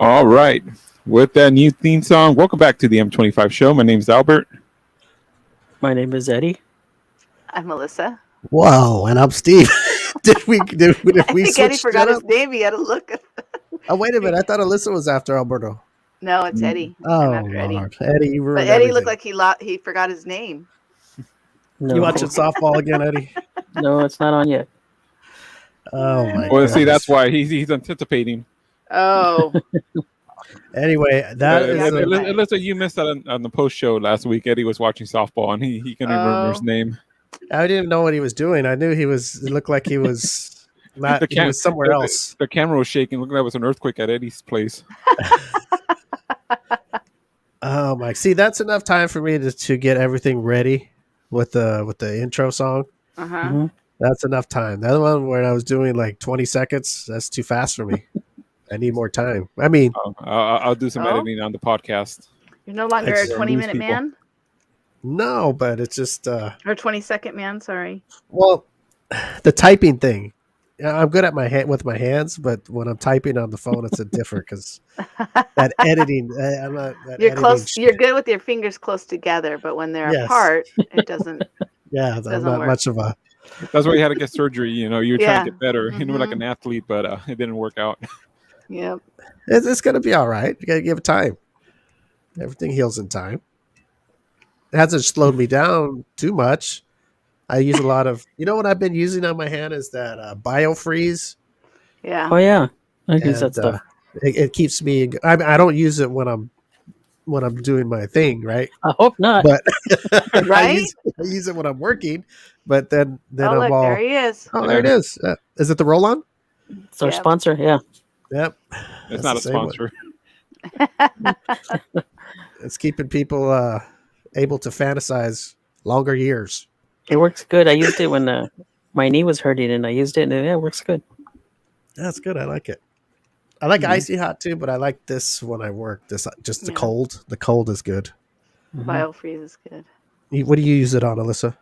All right. With that new theme song, welcome back to the M25 show. My name is Albert. My name is Eddie. I'm Melissa. Wow, and I'm Steve. did I we think Eddie switch forgot it his up? name. He had to look. Oh, wait a minute. I thought Alyssa was after Alberto. No, it's Eddie. I'm Oh, after Eddie. Lord. Eddie, you But ruined Eddie everything. looked like he forgot his name. No, You watching softball again, Eddie? no, it's not on yet. Oh, my Well, see, goodness. that's why he's anticipating. Oh, Anyway, that is... Alyssa, you missed that on the post show last week. Eddie was watching softball, and he couldn't remember his name. I didn't know what he was doing. I knew it looked like he was not... he was somewhere else. The camera was shaking. Looked like there was an earthquake at Eddie's place. Oh, my... See, that's enough time for me to get everything ready with the intro song. uh-huh. Mhm. That's enough time. The other one where I was doing like 20 seconds, that's too fast for me. I need more time. I mean, I'll do some Oh? editing on the podcast. You're no longer It's a news 20-minute people. man no, but it's just or 20-second man. Sorry. well, the typing thing. I'm good at with my hands, but when I'm typing on the phone, it's a different because that editing. I'm not. That You're editing close. shit. You're good with your fingers close together, but when they're Yes. apart, it doesn't. Yeah, I'm doesn't not work. much of a. That's why you had to get surgery. You know, you were trying to Yeah. get better. You know, like Mhm. an athlete, but it didn't work out. Yep. It's gonna be all right. You gotta give it time. Everything heals in time. It hasn't slowed me down too much. I use a lot of. You know what I've been using on my hand is that BioFreeze. Yeah. Oh yeah, I use And, that stuff. it keeps me. I don't use it when I'm doing my thing, right? I hope not. But I Right? use it when I'm working. But then Oh, I'm look, all. there he is. Oh, there it is. Is it the roll on? It's our Yep. sponsor. Yeah. Yep. It's That's not the a same one. sponsor. It's keeping people able to fantasize longer years. It works good. I used it when my knee was hurting, and I used it, and it works good. That's good. I like it. I like Mhm. icy hot too, but I like this when I work. This just the Yeah. cold. The cold is good. Mhm. BioFreeze is good. What do you use it on, Alyssa?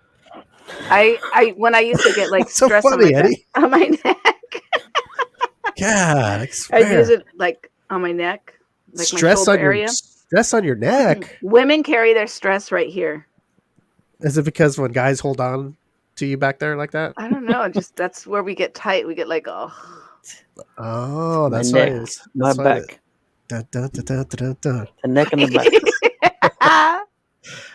I when I used to get like What's so stress funny, Eddie? on my neck. God, I I swear. use it like on my neck, like stress my on shoulder your area. stress on your neck. Women carry their stress right here. Is it because when guys hold on to you back there like that? I don't know. Just that's where we get tight. We get like, oh, Oh, My that's why. neck, It's, my that's why back, Dun, dun, dun, dun, dun, dun. the neck and the back.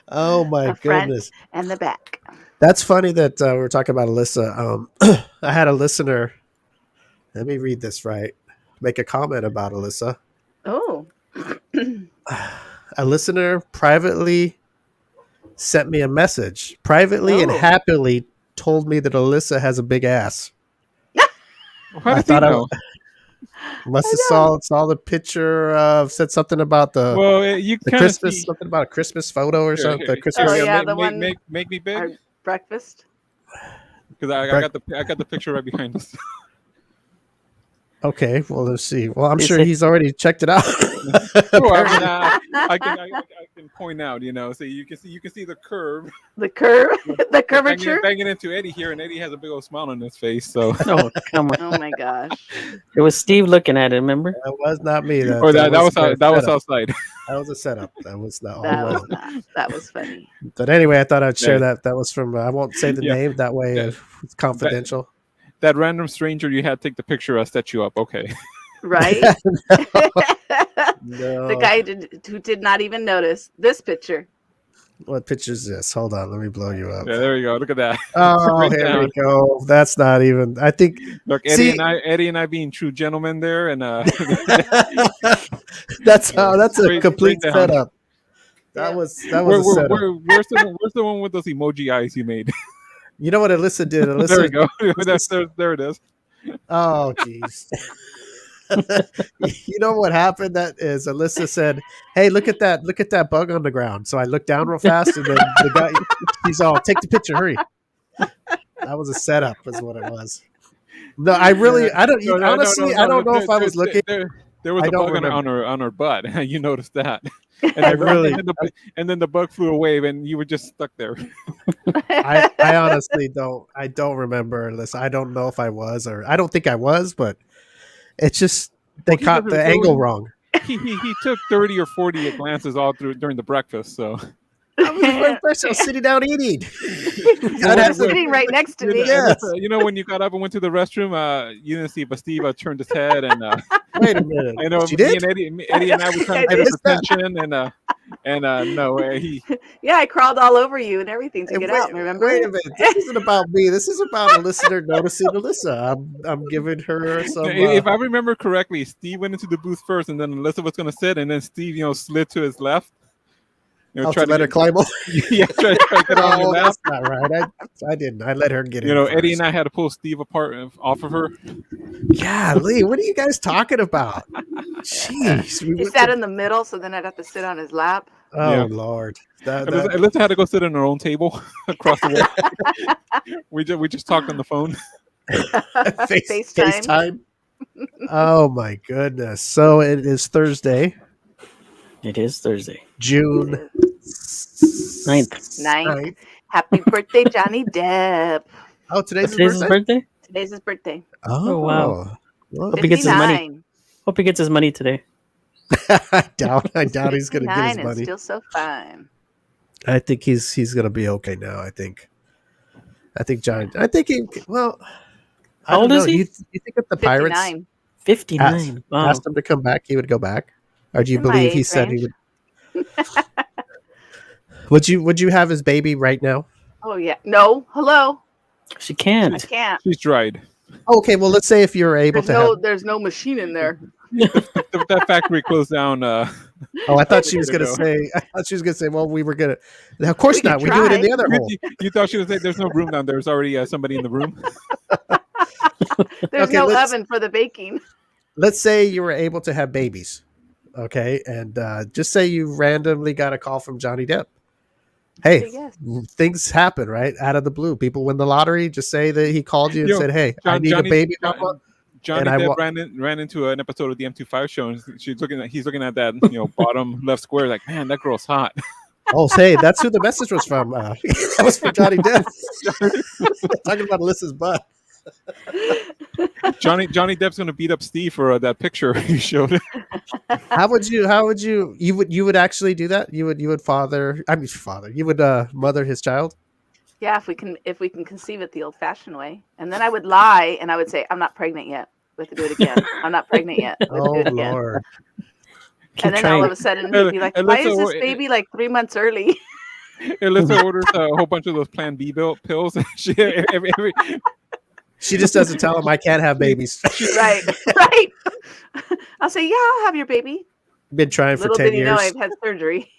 Oh my The front. goodness. and the back. That's funny that we were talking about Alyssa. I had a listener. Let me read this right. Make a comment about Alyssa. Oh, A listener privately sent me a message. Privately and Oh. happily told me that Alyssa has a big ass. How I does he thought I know? must have know. saw the picture of said something about the Well, you the kind of Christmas something about a Christmas photo or something. The Christmas. Oh, yeah, the make, one- make me our big breakfast. because I got the picture right behind us. Okay, well let's see. Well, I'm Is sure it- he's already checked it out. Well, I can point out, you know, so you can see the curve. The curve, the curvature. Banging into Eddie here, and Eddie has a big old smile on his face. So, Oh come on! Oh my gosh. It was Steve looking at it. Remember? That was not me. That was a setup. outside. That was a setup. That was not. That all was wrong. not. That was funny. But anyway, I thought I'd share Yeah. that. That was from. I won't say the Yeah. name. That way, Yeah. it's confidential. That random stranger you had take the picture set you up. Okay. Right? No. The guy who did not even notice this picture. What picture is this? Hold on, let me blow you up. Yeah, there you go. Look at that. Oh, Right here down. we go. That's not even. I think Look, See- Eddie and I being true gentlemen there, and that's a Straight complete down. setup. That Yeah. was a setup. where's the one with those emoji eyes you made? You know what Alyssa did? There we Alyssa. go. There it is. Oh, jeez. You know what happened? That is, Alyssa said, "Hey, look at that bug on the ground." So I looked down real fast, and then the guy, he's all, "Take the picture, hurry." That was a setup, is what it was. No, I don't. Honestly, I don't know if I was looking. There was I a don't bug remember. on her butt. You noticed that, I really, and then the bug flew away, and you were just stuck there. I honestly don't. I don't remember this. I don't know if I was, or I don't think I was, but it's just they Well, he caught doesn't the show angle you. wrong. he took 30 or 40 glances all through during the breakfast. So I was I was sitting down eating. Well, I'd He have was to- sitting right next to you know, me. Yes. you know when you got up and went to the restroom, you didn't see, but Steve turned his head, and Wait a minute. I know She me did? and Eddie and I were trying to I get his missed that. attention, and no, he Yeah, I crawled all over you and everything to Hey, get wait, out. Remember? wait a minute. This isn't about me. This is about a listener noticing Alyssa. I'm giving her some. if I remember correctly, Steve went into the booth first, and then Alyssa was going to sit, and then Steve, slid to his left. To let her climb over. Yeah, try to get on your Oh, lap. that's not right. I didn't. I let her get in. Eddie first. and I had to pull Steve apart off of her. Golly, what are you guys talking about? Jeez. He sat in the middle, so then I'd have to sit on his lap. Oh, Yeah. Lord. Alyssa had to go sit on her own table across the wall. we just talked on the phone. FaceTime. Oh, my goodness. So it is Thursday, It is Thursday. June 9th. 9th. Happy birthday, Johnny Depp. Oh, today's Today's his his birthday? birthday. Today's his birthday. Oh, wow. Well, Hope he gets his money. 59. Hope he gets his money today. I doubt he's going to get his 59 and money. still so fine. I think he's going to be okay now. I think John. I think he. Well, I How don't old know. is he? You think if the Pirates 59. 59. Wow. asked him to come back, he would go back, or do you In my believe he age said he range. would? Would you have his baby right now? Oh, yeah. No. Hello. She I can't. can't. She's dried. Okay, well, let's say if you're able There's no machine in there. That factory closed down. Oh, I thought she was Way to going to go. say. I thought she was going to say. Well, we were going to. Of course We could not. We do it in try. the other hole. You thought she was saying there's no room down there. There's already somebody in the room. There's Okay, no let's- oven for the baking. Let's say you were able to have babies. Okay, and just say you randomly got a call from Johnny Depp. Hey, Say yes. things happen, right? Out of the blue, people win the lottery. Just say that he called you and Yo, said, "Hey, I need a baby." mama." Johnny And I Depp ran into an episode of the M25 show, and he's looking at that bottom left square, like, man, that girl's hot. Oh, say that's who the message was from. That was from Johnny Depp. Talking about Alyssa's butt. Johnny Depp's gonna beat up Steve for that picture you showed. How would you would actually do that? You would you would mother his child? Yeah, if we can conceive it the old-fashioned way, and then I would lie and I would say I'm not pregnant yet. We have to do it again. I'm not pregnant yet. We have to Oh do it again. Lord. Keep And then trying. all of a sudden he'd be like, And "Why let's is say- this baby like 3 months early?" Alyssa orders a whole bunch of those Plan B pills. She just doesn't tell him I can't have babies. right, right. I'll say, "Yeah, I'll have your baby." Been trying for Little 10 did you know years. I've had surgery.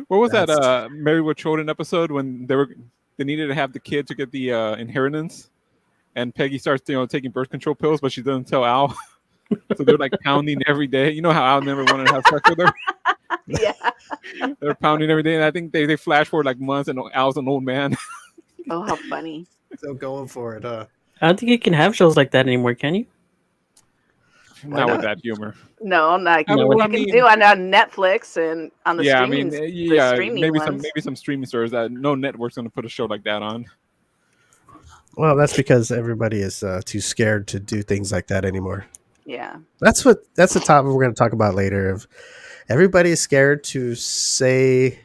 What was That's- that Mary with Children episode when they needed to have the kid to get the inheritance, and Peggy starts taking birth control pills, but she doesn't tell Al. So they're like pounding every day. You know how Al never wanted to have sex with her. Yeah. They're pounding every day, and I think they flash forward like months, and Al's an old man. Oh, how funny. Still going for it, huh? I don't think you can have shows like that anymore, can you? Not not? with that humor. No, not I mean, you I can mean- do on Netflix and on the Yeah, I streaming. mean, the yeah, streaming maybe ones. some streaming stores that no network's going to put a show like that on. Well, that's because everybody is too scared to do things like that anymore. Yeah. That's the topic we're going to talk about later. Of everybody is scared to say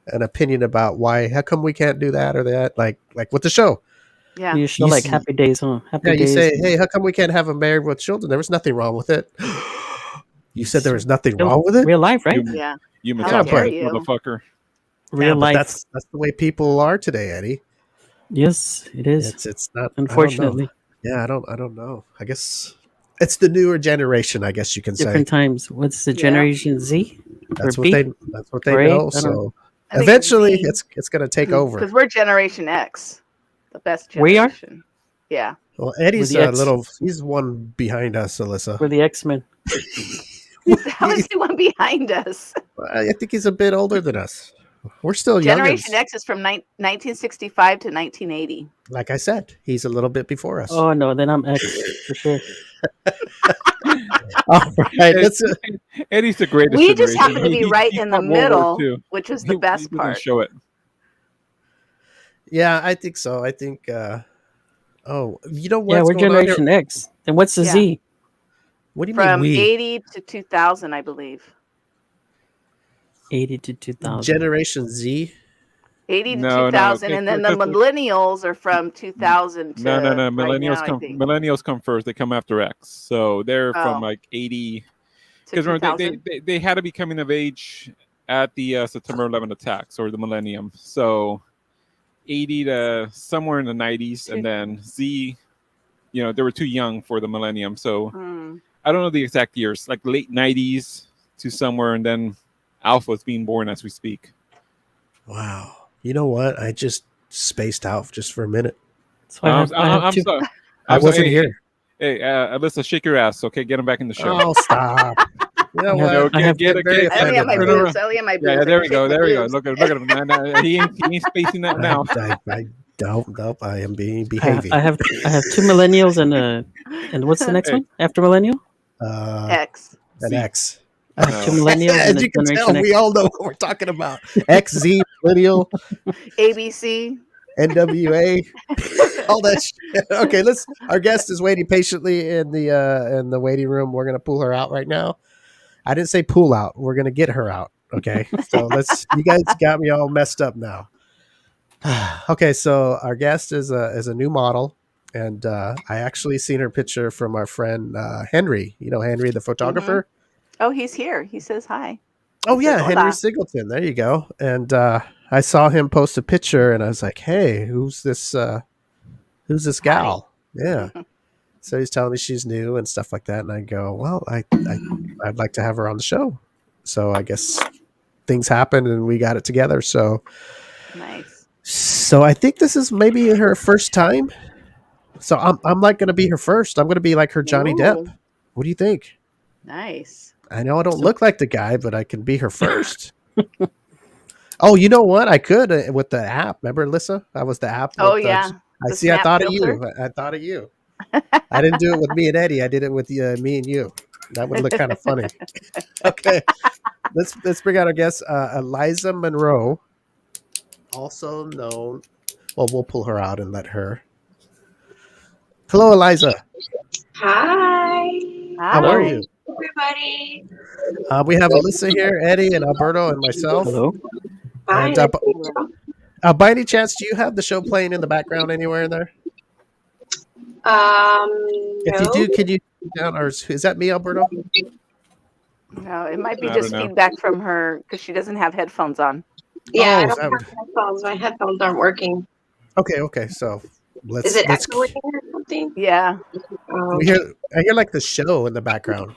an opinion about how come we can't do that or that, like with the show. Yeah. You show You like see- Happy Days, huh? Happy Yeah, you Days. say, hey, how come we can't have a married with children? There was nothing wrong with it. You said there was nothing wrong with it. Real life, right? Yeah. You How misogynist dare you. motherfucker. Real Yeah, but life. that's the way people are today, Eddie. Yes, it is. It's not. Unfortunately, I don't know. I guess it's the newer generation. I guess you can say different times. What's the Yeah. Generation Z? that's or what B? they Or A? know. I don't So I think eventually, it's it's going to take over. because we're Generation X, the best We are? generation. Yeah. Well, Eddie's We're the a X. little. He's one behind us, Alyssa. We're the X-Men. How is he one behind us? I think he's a bit older than us. We're still young. Generation X is from 1965 to 1980. Like I said, he's a little bit before us. Oh no, then I'm X for sure. All right, let's. Eddie's the greatest. We just generation. happen to be He right in the fought World War middle, II. which is He- the best he doesn't part. Show it. Yeah, I think so. I think. Oh, you know what? Yeah, we're Generation X. Then what's the Yeah. Z? What do you mean From we? 80 to 2000, I believe. 80 to 2000. Generation Z? 80 to No, 2000, and then the millennials are from 2000 to no. right now, I think. Millennials come first. They come after X. So they're from Oh. like 80. To Because remember, 2000. they had to be coming of age at the September 11 attacks or the millennium. So 80 to somewhere in the 90s, and then Z, they were too young for the millennium. So I don't know the exact years, like late 90s to somewhere, and then Alpha is being born as we speak. Wow. You know what? I just spaced out just for a minute. So I have sorry. I wasn't Hey, here. Hey, Alyssa, shake your ass, okay? Get him back in the show. Oh, stop. You know I what? I have- get very I only have my offended. boobs. I only have my boobs. Yeah, I there can we go. shake my There we go. boobs. Look at him. Nah, he ain't spacing that now. I don't. Nope. I am being I behaving. have 2 millennials and what's the next Hey. one after millennial? X. An Z. X. I have 2 No. millennials and As a you can generation tell, X. we all know what we're talking about. XZ, millennial, ABC. NWA, all that shit. Okay, our guest is waiting patiently in the waiting room. We're gonna pull her out right now. I didn't say pull out. We're gonna get her out. Okay. So you guys got me all messed up now. Okay, so our guest is a new model, and I actually seen her picture from our friend Henry. You know Henry, the photographer. Oh, he's here. He says hi. Oh He says yeah, Henry hola. Singleton. There you go. And I saw him post a picture, and I was like, "Hey, who's this? Who's this gal?" Yeah. So he's telling me she's new and stuff like that, and I go, "Well, I'd like to have her on the show." So I guess things happened, and we got it together. So I think this is maybe her first time. So I'm like going to be her first. I'm going to be like her Johnny Depp. What do you think? Nice. I know I don't look like the guy, but I can be her first. Oh, you know what? I could with the app. Remember, Alyssa? I was the app. Oh, with yeah. I see. I thought of you. I thought of you. I didn't do it with me and Eddie. I did it with me and you. That would look kind of funny. Okay, let's bring out our guest, Eliza Monroe, also known. Well, we'll pull her out and let her. Hello, Eliza. Hi. How are you? Everybody. We have Alyssa here, Eddie, and Alberto, and myself. Hello. Hi. And by any chance, do you have the show playing in the background anywhere in there? If you do, can you down, or is that me, Alberto? No, it might be I just don't know. feedback from her because she doesn't have headphones on. Yeah, Oh, I don't have headphones. My headphones aren't working. Okay. So let's. Is it let's echoing or something? Yeah. I hear like the show in the background.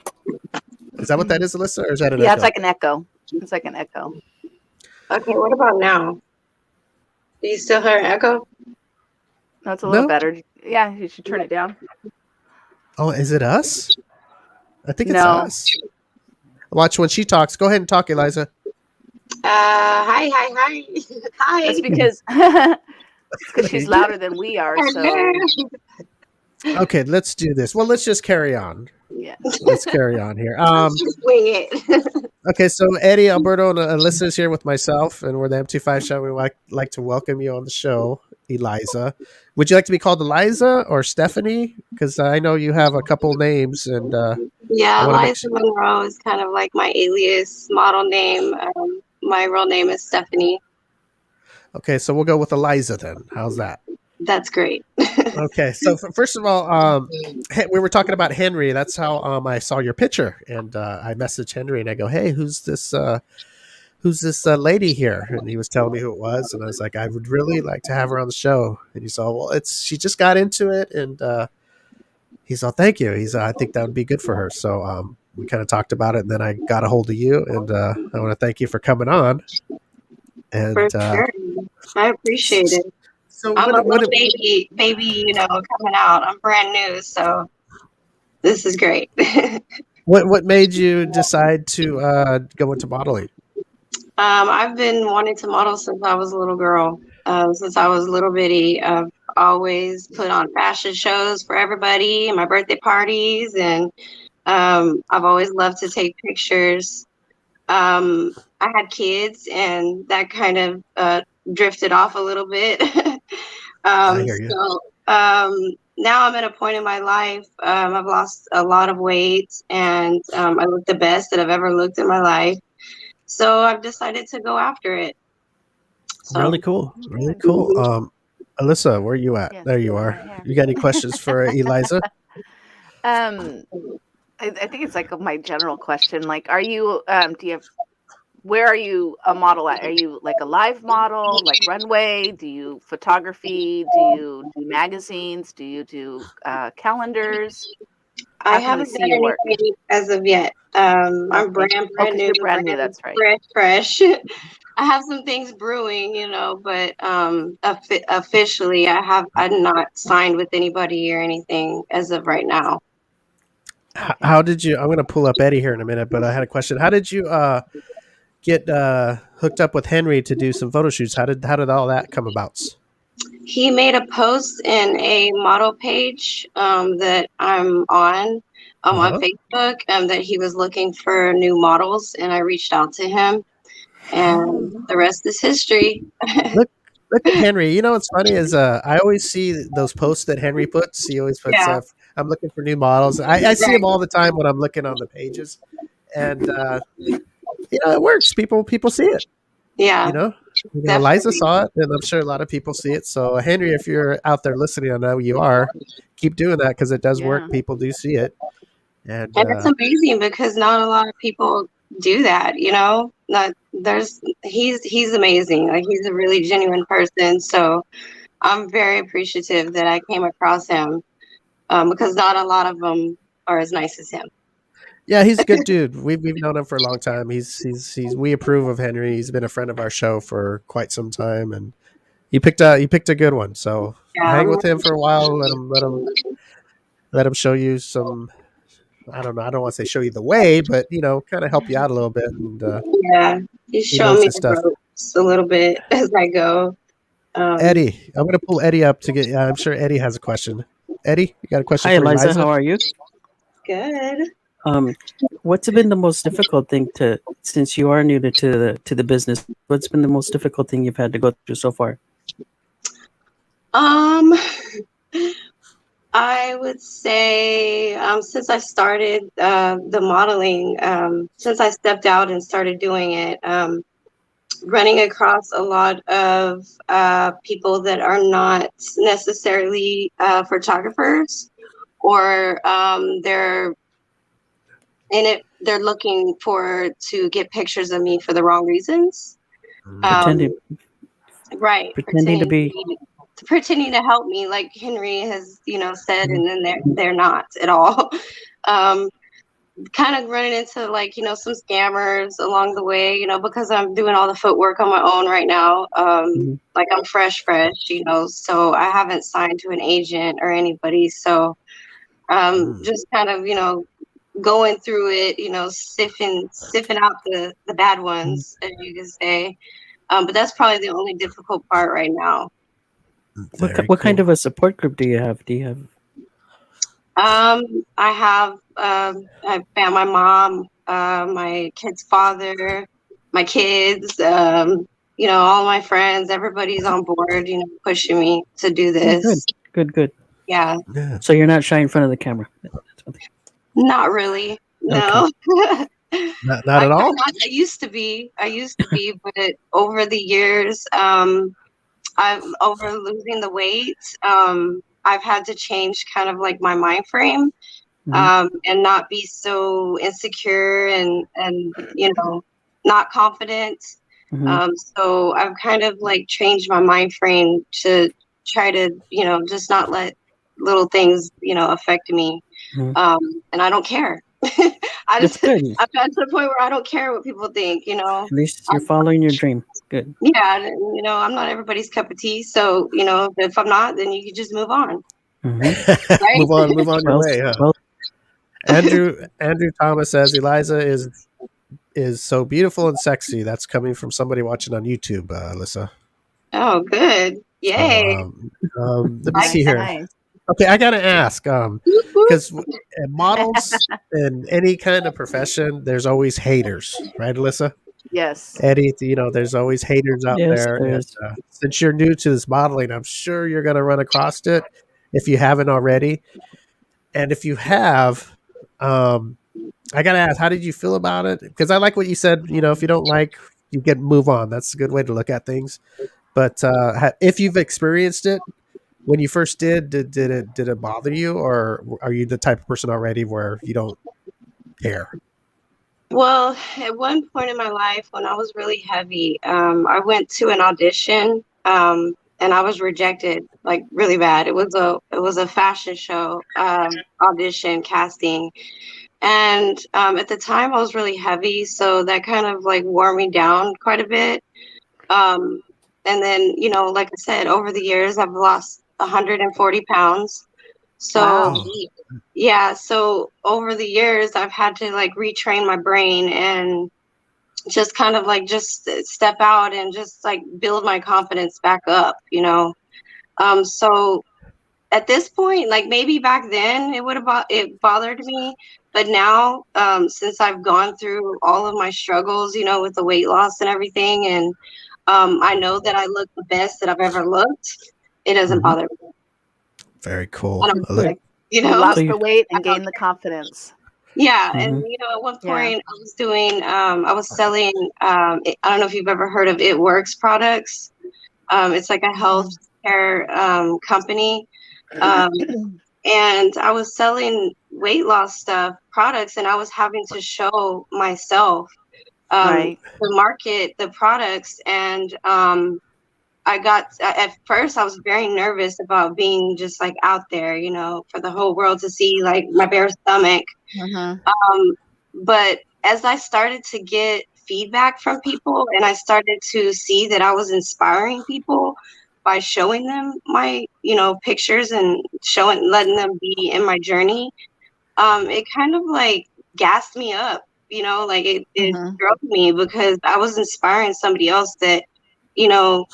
Is that what that is, Alyssa, or is that an Yeah, echo? it's like an echo. It's like an echo. Okay, what about now? Do you still hear an echo? No, it's a little better. Yeah, you should turn it down. Oh, is it us? I think it's No. us. Watch when she talks. Go ahead and talk, Eliza. Hi. Hi. That's because she's louder than we are. So Okay, let's do this. Well, let's just carry on. yeah. Let's carry on here. Just wing it. Okay, so Eddie, Alberto, and Alyssa is here with myself, and we're the M25 show. We like to welcome you on the show, Eliza. Would you like to be called Eliza or Stephanie? Because I know you have a couple names, and Yeah, wanna make Eliza Monroe is kind of like my alias model name. My real name is Stephanie. okay, so we'll go with Eliza then. How's that? That's great. Okay, so first of all, we were talking about Henry. That's how I saw your picture, and I messaged Henry and I go, "Hey, who's this lady here?" And he was telling me who it was, and I was like, "I would really like to have her on the show." And he's all, "Well, she just got into it," and he's all, "Thank you." He's, "I think that would be good for her." So we kind of talked about it, and then I got a hold of you, and I want to thank you for coming on. And For sure. I appreciate it. so I'm a what baby, coming out. I'm brand new, so this is great. what made you decide to go into modeling? I've been wanting to model since I was a little girl. Since I was little bitty, I've always put on fashion shows for everybody and my birthday parties, and I've always loved to take pictures. I had kids, and that kind of drifted off a little bit. I hear you. So now I'm at a point in my life. I've lost a lot of weight, and I look the best that I've ever looked in my life. So I've decided to go after it. So Really cool. Really cool. Alyssa, where you at? Yes, There you my are. hair. You got any questions for Eliza? I think it's like my general question. Like, are you do you have where are you a model at? Are you like a live model, like runway? Do you photography? Do you do magazines? Do you do calendars? I How can we haven't see done your work? anything as of yet. I'm Okay. brand new, You're brand new. That's right. fresh. I have some things brewing, but officially, I'm not signed with anybody or anything as of right now. Okay. How did you? I'm going to pull up Eddie here in a minute, but I had a question. How did you get hooked up with Henry to do some photo shoots? How did all that come about? He made a post in a model page that I'm on Facebook, that he was looking for new models, and I reached out to him, and the rest is history. Look at Henry. You know what's funny is I always see those posts that Henry puts. He always puts Yeah, I'm looking for new models. I see right. him all the time when I'm looking on the pages, and it works. People see it. Yeah, You know, Eliza definitely. saw it, and I'm sure a lot of people see it. So Henry, if you're out there listening, I know you are. Keep doing that because it does work. Yeah. People do see it, and And it's amazing because not a lot of people do that, Not he's amazing. Like, he's a really genuine person. So I'm very appreciative that I came across him, because not a lot of them are as nice as him. yeah, he's a good dude. We've known him for a long time. He's we approve of Henry. He's been a friend of our show for quite some time, and you picked a good one. So Yeah, hang with him for a while. Let him show you some. I don't know. I don't want to say show you the way, but kind of help you out a little bit. And yeah. He's he showing knows me his the stuff. ropes a little bit as I go. Eddie, I'm going to pull Eddie up to get. I'm sure Eddie has a question. Eddie, you got a question Hi, for Eliza. Eliza? How are you? Good. Um, what's been the most difficult thing since you are new to the business? What's been the most difficult thing you've had to go through so far? Um, I would say, since I started the modeling, since I stepped out and started doing it, running across a lot of people that are not necessarily photographers, or they're in it. They're looking to get pictures of me for the wrong reasons. Pretending, Right, pretending to be. pretending to help me, like Henry has, said, and then they're not at all. Um, Kind of running into, like, some scammers along the way, because I'm doing all the footwork on my own right now. Mhm. Like, I'm fresh, so I haven't signed to an agent or anybody. So just kind of, going through it, siphing out the bad ones, as you can say. But that's probably the only difficult part right now. What kind of a support group do you have? I have I found my mom, my kid's father, my kids, all my friends. Everybody's on board, pushing me to do Oh, this. good. Yeah, Yeah. So you're not shy in front of the camera. That's one thing. not really. No. Not at all. I used to be, but over the years, I've over losing the weight. I've had to change kind of like my mind frame, and not be so insecure and not confident. Mhm. So I've kind of like changed my mind frame to try to just not let little things affect me. Mhm. And I don't care. That's good. I've gotten to the point where I don't care what people think. At least you're following your dream. Good. Yeah, I'm not everybody's cup of tea. So, if I'm not, then you can just move on. Mhm. Right? Move on your Well, way. Huh? well, Andrew Thomas says Eliza is so beautiful and sexy. That's coming from somebody watching on YouTube, Alyssa. Oh, good. So Yay. let me see here. Nice. Okay, I gotta ask, Whoop, whoop. because models in any kind of profession, there's always haters, right, Alyssa? Yes. Eddie, there's always haters out yes, there. And there's. since you're new to this modeling, I'm sure you're gonna run across it. if you haven't already. And if you have, I gotta ask, how did you feel about it? Because I like what you said. If you don't like, you can move on. That's a good way to look at things. But if you've experienced it when you first did it bother you, or are you the type of person already where you don't care? Well, at one point in my life when I was really heavy, I went to an audition, and I was rejected like really bad. It was a fashion show audition casting, and at the time I was really heavy, so that kind of like wore me down quite a bit. Um, and then like I said, over the years I've lost 140 pounds. So Wow. yeah, so over the years I've had to like retrain my brain and just kind of like just step out and just like build my confidence back up. So at this point, like maybe back then it would have it bothered me, but now since I've gone through all of my struggles, with the weight loss and everything, and I know that I look the best that I've ever looked, it doesn't bother me. Very cool. I don't I look- like, You lost So the weight and gained the confidence. yeah, and Mhm. at one Yeah. point I was selling I don't know if you've ever heard of It Works products. It's like a health care company. Um, and I was selling weight loss stuff products, and I was having to show myself Right. to market the products. And I got at first I was very nervous about being just like out there, for the whole world to see like my bare stomach. Mhm. But as I started to get feedback from people and I started to see that I was inspiring people by showing them my, pictures and letting them be in my journey, it kind of like gassed me up, like it Mhm. drove me because I was inspiring somebody else that, you know,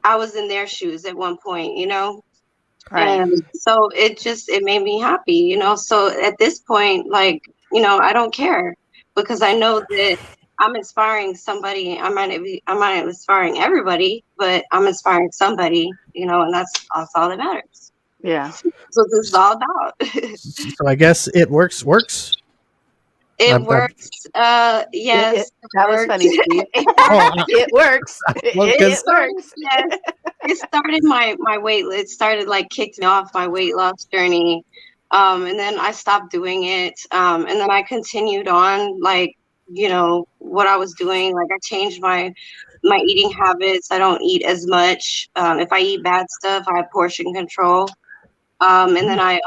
I was in their shoes at one point. Right. And so it made me happy. So at this point, like, I don't care because I know that I'm inspiring somebody. I'm not inspiring everybody, but I'm inspiring somebody, and that's all that matters. Yeah. So this is all about. So I guess It Works. It I'm- works. Yes. That was works. funny, Steve. Oh, It works. Well, It 'cause- works. Yes. It started my weight. It started like kicked me off my weight loss journey, and then I stopped doing it, and then I continued on like what I was doing. Like I changed my eating habits. I don't eat as much. If I eat bad stuff, I have portion control. And then I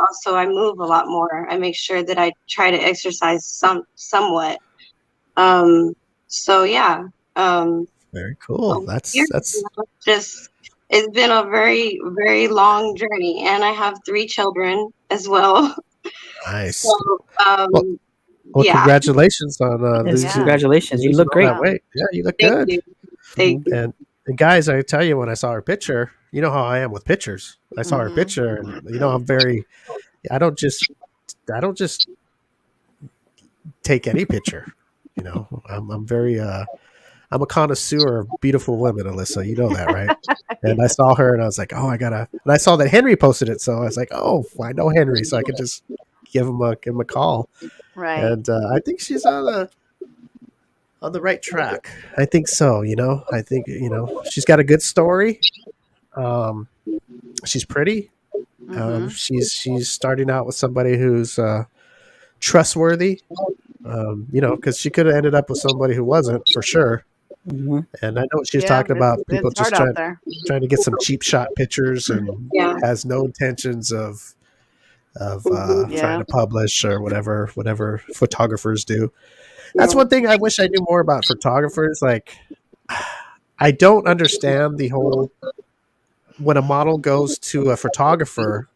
move a lot more. I make sure that I try to exercise somewhat. So yeah. very cool. That's Just it's been a very, very long journey, and I have 3 children as well. nice. So Well, yeah. congratulations on Yes, losing, congratulations. You losing look all great. that weight. Yeah, you look Thank good. you. Thank you. And guys, I tell you, when I saw her picture, you know how I am with pictures. I saw her Mhm. picture, and I'm very. I don't just take any picture. I'm very. I'm a connoisseur of beautiful women, Alyssa. You know that, right? And I saw her, and I was like, oh, I gotta. And I saw that Henry posted it, so I was like, oh, I know Henry, so I could just give him a call. Right. And I think she's on the right track. I think so. I think she's got a good story. She's pretty. Mhm. She's starting out with somebody who's trustworthy. Because she could have ended up with somebody who wasn't for sure. Mhm. And I know what she's Yeah, talking about. it's People just hard out there. trying to get some cheap shot pictures and Yeah. has no intentions of Yeah. trying to publish or whatever photographers do. That's one thing I wish I knew more about photographers. Like, I don't understand the whole when a model goes to a photographer.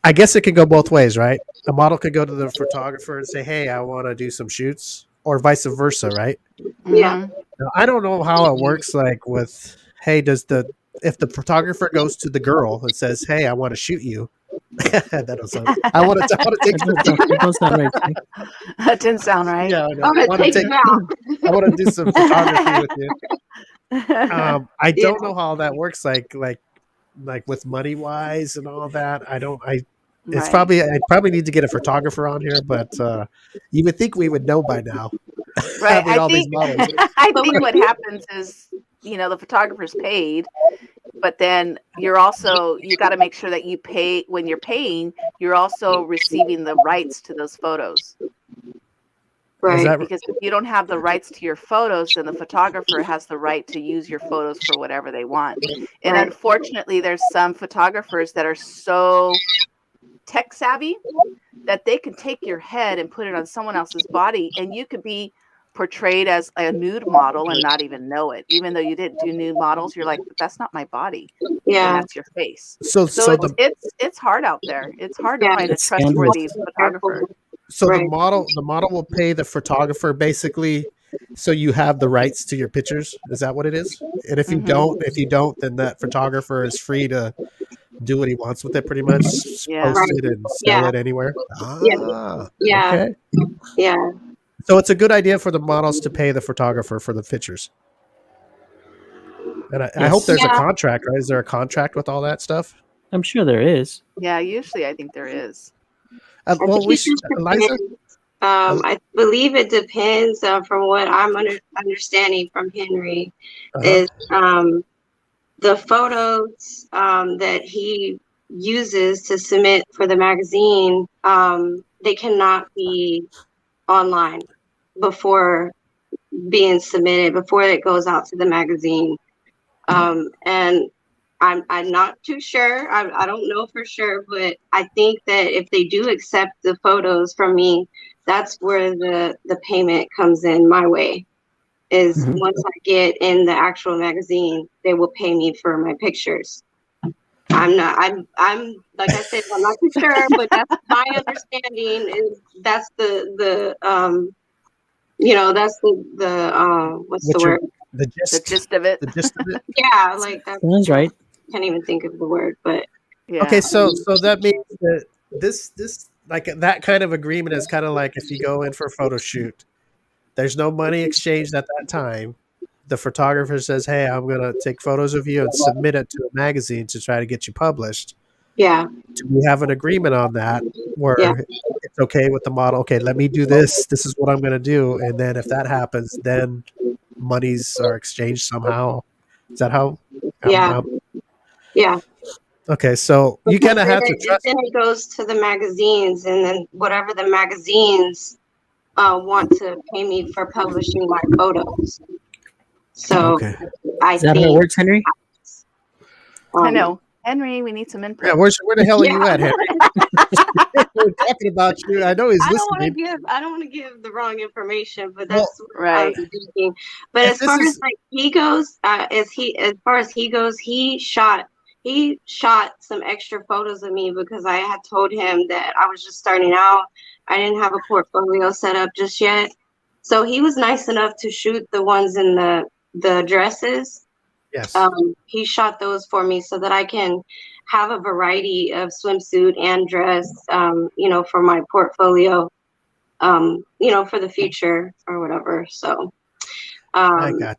I guess it could go both ways, right? A model could go to the photographer and say, "Hey, I want to do some shoots," or vice versa, right? Yeah. Mhm. Now, I don't know how it works. Like with, hey, if the photographer goes to the girl and says, "Hey, I want to shoot you," that was I want to take some. That don't sound right. Steve. That didn't sound right. Yeah, I know. I'm I gonna want to take take. you out. I want to do some photography with you. I Yeah. don't know how that works. Like like with money wise and all that. I don't. It's Right. probably I probably need to get a photographer on here, but you would think we would know by now. Right. Having all these models. I think what happens is, the photographer's paid, but then you got to make sure that you pay when you're paying, you're also receiving the rights to those photos. Is that Because if you don't have the rights to your photos, then the photographer has the right to use your photos for whatever they want. And Right. unfortunately, there's some photographers that are so tech savvy that they can take your head and put it on someone else's body, and you could be portrayed as a nude model and not even know it. Even though you didn't do nude models, you're like, but that's not my body. And Yeah. that's your face. so? So So it's hard out there. It's hard to Yeah. find a It's scandalous. trustworthy photographer. So Right. the model will pay the photographer basically, so you have the rights to your pictures. Is that what it is? And if you Mhm. don't, then that photographer is free to do what he wants with it, pretty much Yeah. post it and sell Yeah. it anywhere. Yeah. Ah, Yeah. okay. Yeah. So it's a good idea for the models to pay the photographer for the pictures. And I hope Yes. there's a Yeah. contract, right? Is there a contract with all that stuff? I'm sure there is. Yeah, usually I think there is. I Well, think we it should, just Eliza. depends. I believe it depends from what I'm understanding from Henry Uh-huh. is the photos that he uses to submit for the magazine, they cannot be online before being submitted, before it goes out to the magazine. And I'm not too sure. I don't know for sure, but I think that if they do accept the photos from me, that's where the payment comes in my way. Is Mhm. once I get in the actual magazine, they will pay me for my pictures. I'm like I said, I'm not too sure, but that's my understanding. Is that's the that's the what's What's the your word? the The gist? gist of it. The gist of it. Yeah, like that. Sounds right. Can't even think of the word, but Yeah. Okay, so that means that this like that kind of agreement is kind of like if you go in for a photo shoot, there's no money exchanged at that time. The photographer says, "Hey, I'm going to take photos of you and submit it to a magazine to try to get you published." yeah, Do we have an agreement on that where Yeah. it's okay with the model? Okay, let me do this. This is what I'm going to do, and then if that happens, then monies are exchanged somehow. Is that how? Yeah. yeah. Okay, so you kind of have to Then trust. then it goes to the magazines, and then whatever the magazines want to pay me for publishing my photos. So Okay. I Is that how it think works, Henry? I know. Henry, we need some input. Yeah, where the hell are you Yeah. at, Henry? We're talking about you. I know he's I don't want to listening. give the wrong information, but Well, that's what Right. I'm thinking. But If as this far is- as like he goes, as far as he goes, he shot some extra photos of me because I had told him that I was just starting out. I didn't have a portfolio set up just yet. So he was nice enough to shoot the ones in the dresses. Yes. He shot those for me so that I can have a variety of swimsuit and dress, for my portfolio, for the future or whatever. So, I got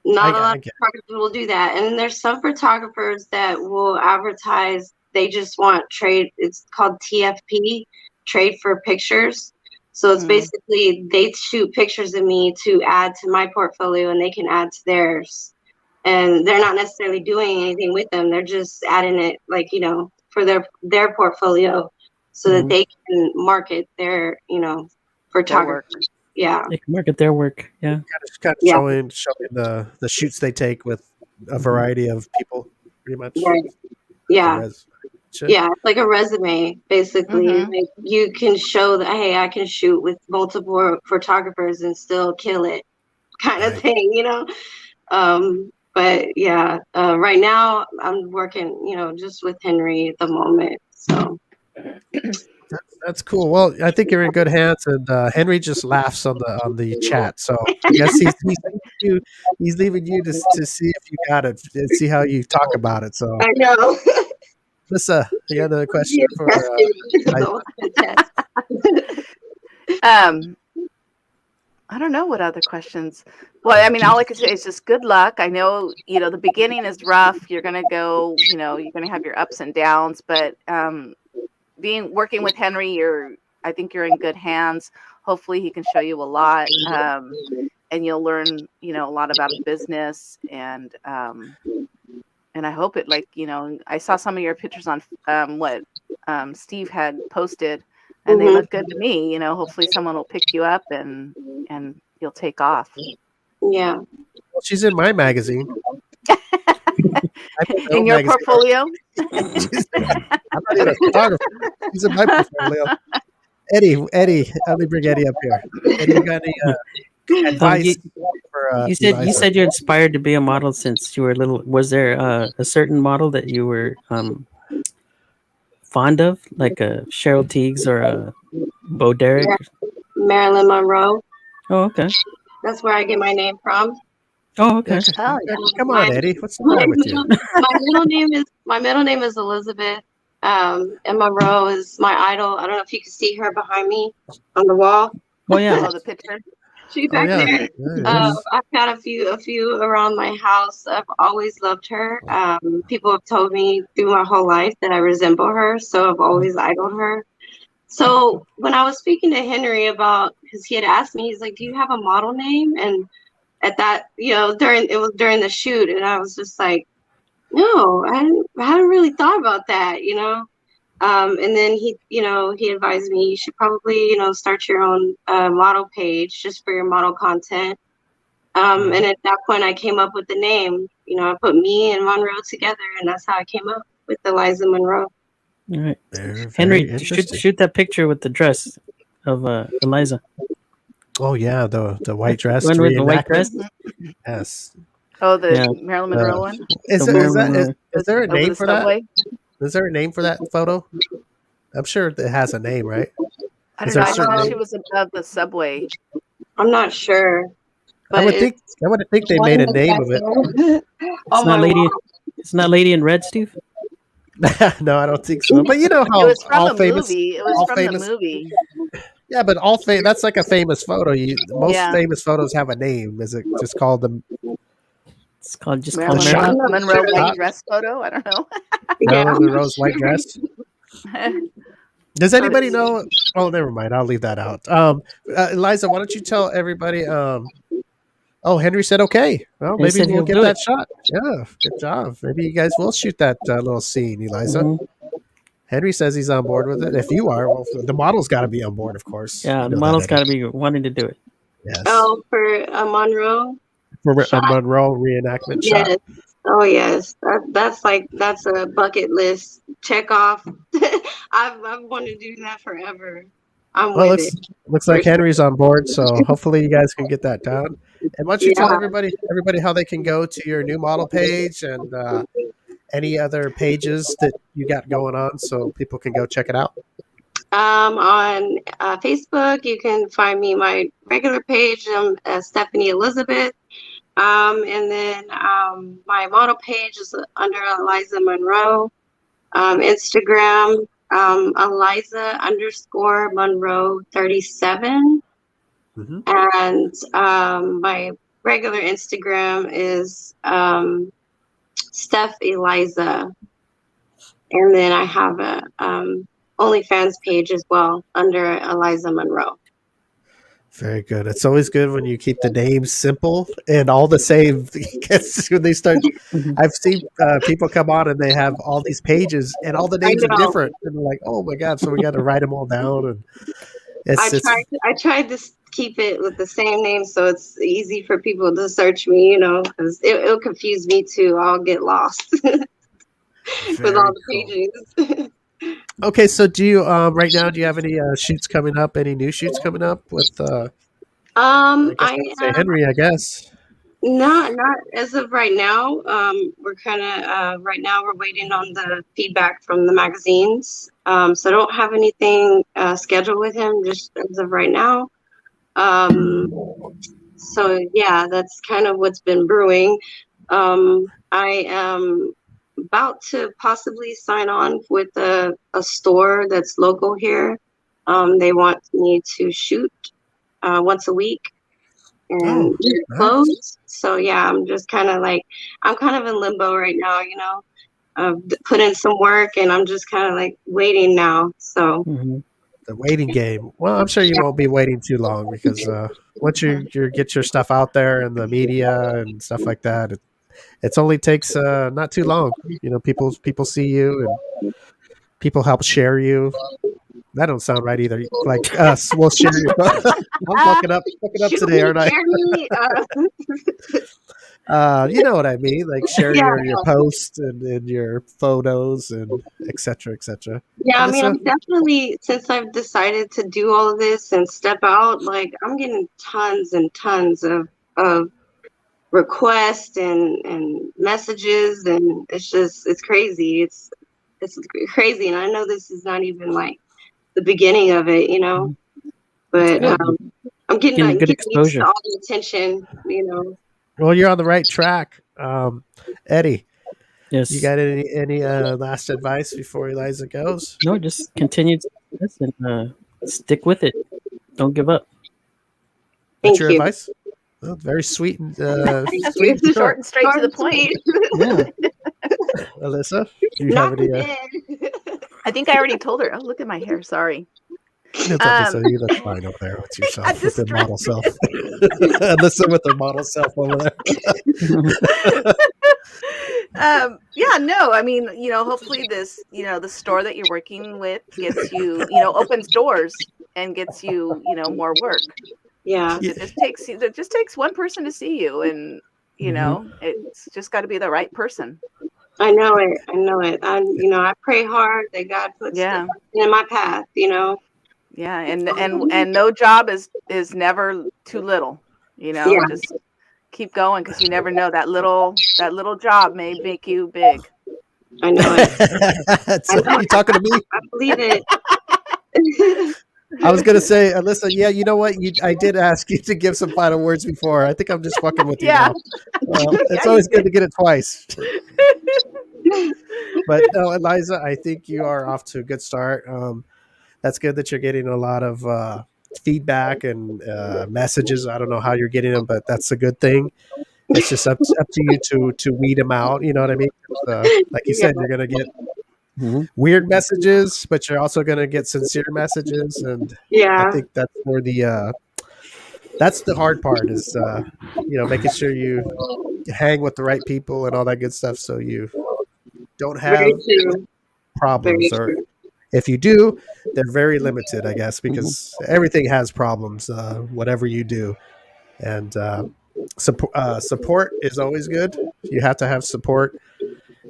not I a lot I of get photographers will do that. And then there's some photographers that will advertise, they just want trade. It's called TFP, trade for pictures. So it's Mhm. basically they shoot pictures of me to add to my portfolio and they can add to theirs. And they're not necessarily doing anything with them. They're just adding it for their portfolio so that Mhm. they can market their, Their photography. work. Yeah. They can market their work. Yeah. kind of Yeah. showing the shoots they take with a variety of people, pretty much. Right. Yeah. Sure. Yeah, it's like a resume, basically. Mhm. Like you can show that, hey, I can shoot with multiple photographers and still kill it, kind of Right. thing. But yeah, right now I'm working, just with Henry at the moment. So That's cool. Well, I think you're in good hands, and Henry just laughs on the chat. So I guess he's leaving you to see if you got it, and see how you talk about it. So, I know. Lisa, you got another question Yeah, for? that's it. The ultimate test. I don't know what other questions. Well, I mean, all I can say is just good luck. I know, the beginning is rough. You're gonna go, you're gonna have your ups and downs, but working with Henry, I think you're in good hands. Hopefully, he can show you a lot, and you'll learn, a lot about the business, and I hope it, like, I saw some of your pictures on what Steve had posted, and they look good to me. Hopefully, someone will pick you up and you'll take off. Yeah. Well, she's in my magazine. In your portfolio? I'm not even a photographer. She's in my portfolio. Eddie, let me bring Eddie up here. Eddie, you got any advice for you Eliza? said you're inspired to be a model since you were little. Was there a certain model that you were fond of, like a Cheryl Tiegs or a Bo Derek? Yeah. Marilyn Monroe. Oh, okay. That's where I get my name from. Oh, okay. Oh, yeah. Come on, Eddie. What's the matter with you? My middle name is Elizabeth. And Monroe is my idol. I don't know if you can see her behind me on the wall. Oh, yeah. Oh, the picture. She's back there. Yes. I've got a few around my house. I've always loved her. People have told me through my whole life that I resemble her, so I've always idoled her. So when I was speaking to Henry because he had asked me, he's like, "Do you have a model name?" And at that, during the shoot, and I was just like, "No, I hadn't really thought about that," And then he advised me you should probably, start your own model page just for your model content. And at that point, I came up with the name. I put me and Monroe together, and that's how I came up with Eliza Monroe. All right. Very Henry, interesting. shoot that picture with the dress of Eliza. Oh yeah, the white dress. One with the white dress. Yes. Oh, the Yeah. Marilyn Monroe one? Is The Marilyn Monroe. there a Over name the for that? subway? Is there a name for that photo? I'm sure it has a name, right? I Is don't know. there a I certain thought name? she was above the subway. I'm not sure. I would think they made a name of it. It's not lady. It's not Lady in Red, Steve. No, I don't think so. But you know It how was from all the famous. movie. It was all from famous- the movie. Yeah, but that's like a famous photo. Most Yeah. famous photos have a name. Is it just called the It's called just Marilyn called shot? Monroe Shot. white dress photo. I don't know. Marilyn Monroe's white dress? Does anybody know? Oh, never mind. I'll leave that out. Eliza, why don't you tell everybody? Oh, Henry said okay. Well, He maybe said we'll he'll get do that it. shot. Yeah, good job. Maybe you guys will shoot that little scene, Eliza. Mhm. Henry says he's on board with it. If you are, well, the model's got to be on board, of course. Yeah, You the know model's that, got to Eddie. be wanting to do it. Yes. Oh, for Monroe. For a shot. Monroe reenactment shot. Yes. Oh yes. That's a bucket list check off. I've wanted to do that forever. I'm Well, with it. looks like Henry's on board, so hopefully you guys can get that done. And why don't you tell Yeah. everybody how they can go to your new model page and any other pages that you got going on, so people can go check it out. On Facebook, you can find me my regular page, Stephanie Elizabeth. And then my model page is under Eliza Monroe. Instagram, Eliza_Monroe37. Mm-hmm. And my regular Instagram is Steph Eliza. And then I have a OnlyFans page as well under Eliza Monroe. Very good. It's always good when you keep the names simple and all the same. Because when they start, I've seen people come on and they have all these pages and all the names are know. different, and they're like, "Oh my god!" So we got to write them all down. And I tried to keep it with the same name so it's easy for people to search me, because it'll confuse me too. I'll get lost with all the pages. Okay, so do you right now? Do you have any shoots coming up? Any new shoots coming up with? Henry, I guess. Not as of right now. We're kind of right now we're waiting on the feedback from the magazines. So I don't have anything scheduled with him just as of right now. So yeah, that's kind of what's been brewing. I am about to possibly sign on with a store that's local here. They want me to shoot once a week. and nice. clothes. So yeah, I'm just kind of like, I'm kind of in limbo right now, you know. Put in some work, and I'm just kind of like waiting now. So Mhm. The waiting game. Well, I'm sure you won't be waiting too long because once you get your stuff out there in the media and stuff like that, it's only takes not too long. You know, people see you and people help share you. That don't sound right either. Like us, we'll share your. I'm fucking up should today, we aren't I? share me? You know what I mean? Like share Yeah. your posts and your photos and et cetera, et cetera. Yeah, I mean, Alyssa? I'm definitely, since I've decided to do all of this and step out, like I'm getting tons and tons of requests and messages, and it's crazy. It's crazy, and I know this is not even like the beginning of it, you know. But good. I'm Getting good getting used to exposure. all the attention, you know. Well, you're on the right track. Eddie, you Yes. got any last advice before Eliza goes? No, just continue to do this and stick with it. Don't give up. That's Thank your you. advice? Well, very sweet and Thank sweet you. and Short and straight to the point. Yeah. Alyssa, do you have Knock any? me dead. I think I already told her. Oh, look at my hair. Sorry. It's Alyssa, you look fine over there with I yourself, with just your model self. Alyssa with her model self over there. yeah, no, I mean, hopefully this, the store that you're working with gets you, opens doors and gets you, more work. Yeah. It just takes one person to see you, and it's just got to be the right person. I know it. I know it. I pray hard that God puts Yeah. in my path, you know. Yeah, and no job is never too little, Yeah. just keep going, because you never know, that little job may make you big. I know it. So, are you talking to me? I believe it. I was gonna say, Alyssa. Yeah, you know what? I did ask you to give some final words before. I think I'm just fucking with you Yeah. now. It's Yeah, always good to get it twice. But no, Eliza, I think you are off to a good start. That's good that you're getting a lot of feedback and messages. I don't know how you're getting them, but that's a good thing. It's just up to you to weed them out. You know what I mean? Like you said, you're gonna get Mhm. weird messages, but you're also gonna get sincere messages, and I Yeah. think that's where that's the hard part is making sure you hang with the right people and all that good stuff, so you don't have Very true. problems, Very or true. if you do, they're very limited, I guess, because everything has problems, whatever you do. And support is always good. You have to have support.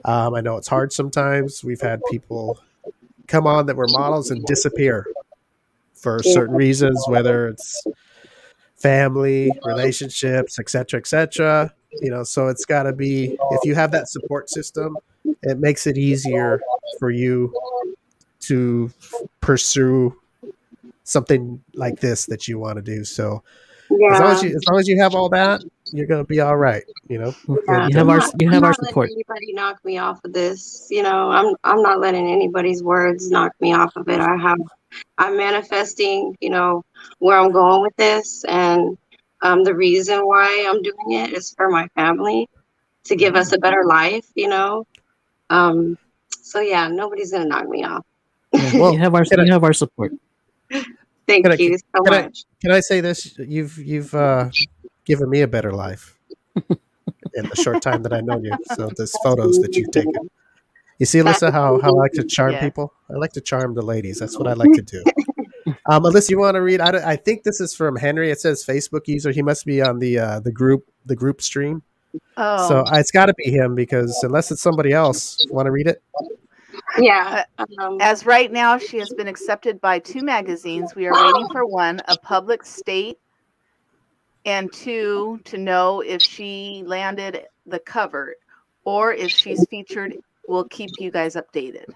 I know it's hard sometimes. We've had people come on that were models and disappear for Yeah. certain reasons, whether it's family, relationships, etc., etc. So it's got to be, if you have that support system, it makes it easier for you to pursue something like this that you want to do. So as long Yeah. as you have all that, you're gonna be all right. Yeah. And, You have I'm our not, you I'm have our not letting support. anybody knock me off of this. I'm not letting anybody's words knock me off of it. I'm manifesting, where I'm going with this, and the reason why I'm doing it is for my family, to give us a better life, So yeah, nobody's gonna knock me off. Yeah, well, you have our support. Thank can I, you so can I much. can I say this? You've given me a better life in the short time that I've known you. So these photos that you've taken. You see, Alyssa, how I like to charm Yeah. people? I like to charm the ladies. That's what I like to do. Alyssa, you want to read? I think this is from Henry. It says Facebook user. He must be on the group stream. Oh, So it's got to be him, because unless it's somebody else, want to read it? Yeah. as right now, she has been accepted by 2 magazines. We are waiting for 1, a public state, and 2, to know if she landed the cover or if she's featured. We'll keep you guys updated.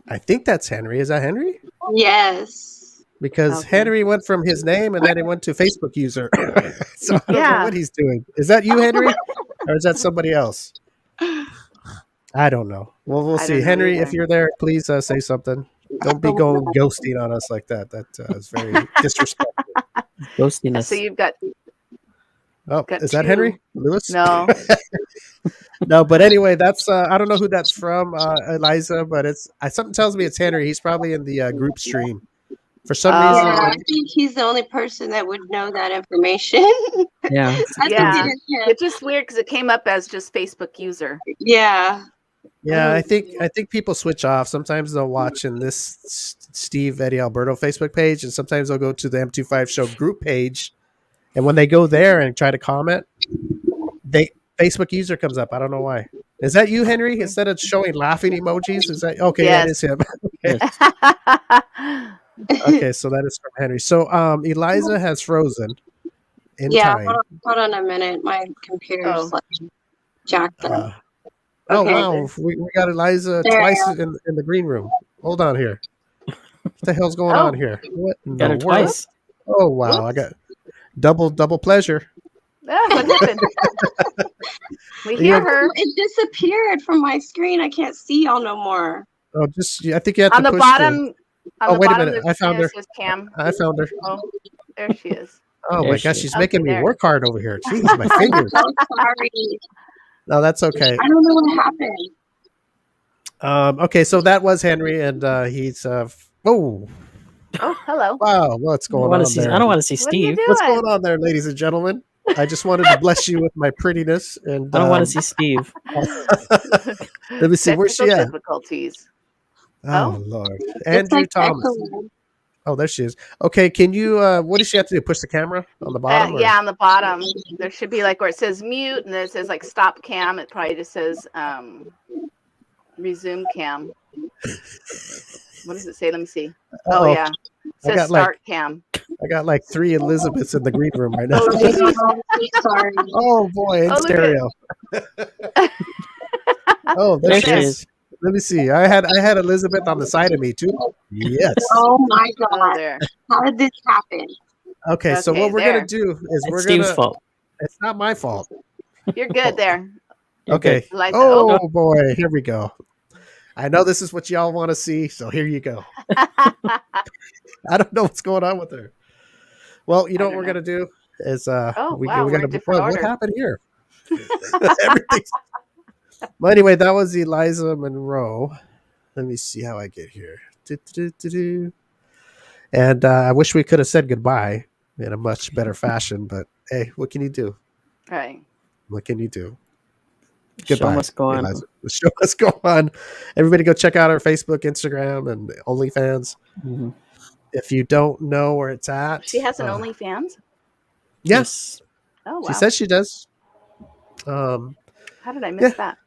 I think that's Henry. Is that Henry? Yes. Because Okay. Henry went from his name and then he went to Facebook user. So I don't know Yeah. what he's doing. Is that you, Henry? Or is that somebody else? I don't know. Well, we'll I see. don't know Henry, either. if you're there, please say something. Don't be going ghosting on us like that. That is very disrespectful. Ghosting So us. you've got Oh, Got is that two. Henry Lewis? No. No, but anyway, that's I don't know who that's from, Eliza, but something tells me it's Henry. He's probably in the group stream. For some Oh. reason, Yeah, I think he's the only person that would know that information. Yeah. I Yeah. think it is him. It's just weird because it came up as just Facebook user. Yeah. yeah, I think people switch off. Sometimes they'll watch in this Steve Eddie Alberto Facebook page, and sometimes they'll go to the M25 Show group page. And when they go there and try to comment, Facebook user comes up. I don't know why. Is that you, Henry? Instead of showing laughing emojis, is that okay? Yes. That is him. Okay, so that is from Henry. So Eliza has frozen in Yeah, time. hold on a minute. My computer's like jacked up. Oh Okay. wow, we got Eliza There. twice in the green room. Hold on here. What the hell's going on here? What in Got the her world? twice. Oh wow, I got double pleasure. What happened? We You hear know- her It disappeared from my screen. I can't see y'all no more. Oh, I think you have on to the push bottom. On Oh, the wait a bottom, minute. there's I found her. says Cam. I found her. Oh, there she is. Oh There my she gosh, is. she's Okay, making me there. work hard over here. Jeez, my I'm fingers. so sorry. No, that's okay. I don't know what happened. Okay, so that was Henry, and he's oh Oh, hello. wow, what's I going don't want on to see. there? I don't want to see What are you Steve. doing? What's going on there, ladies and gentlemen? I just wanted to bless you with my prettiness, and I don't want to see Steve. let me see, where's she Technical at? difficulties. Oh Lord, It's Andrew like Thomas. echoing. Oh, there she is. Okay, can you? What does she have to do? Push the camera on the bottom? or- Yeah, on the bottom. There should be like where it says mute and then it says like stop cam. It probably just says resume cam. What does it say? Let me see. Oh, Uh-oh. yeah. It I says got, like- start cam. I got like 3 Elizabeths in the green room right now. Oh, geez. I'm sorry. Oh boy, in Oh, look stereo. Oh, there There she she is. is. Let me see. I had Elizabeth on the side of me too. Yes. Oh my Oh, god. there. How did this happen? Okay, so Okay, what we're there. gonna do is It's we're Steve's gonna. fault. It's not my fault. You're good there. You're Okay. good. Eliza, Oh boy, here we go. I know this is what y'all want to see, so here you go. I don't know what's going on with her. Well, you know I what don't we're gonna do is Oh, we wow, we're gotta in different what order. happened here? Everything's. Well, anyway, that was Eliza Monroe. Let me see how I get here. Do. And I wish we could have said goodbye in a much better fashion, but hey, what can you do? Right. What can you do? Show Goodbye, must go on. Eliza. The show must go on. Everybody go check out our Facebook, Instagram, and OnlyFans. Mhm. If you don't know where it's at. She has an OnlyFans? Yes. Oh, wow. She says she does. How did I miss that?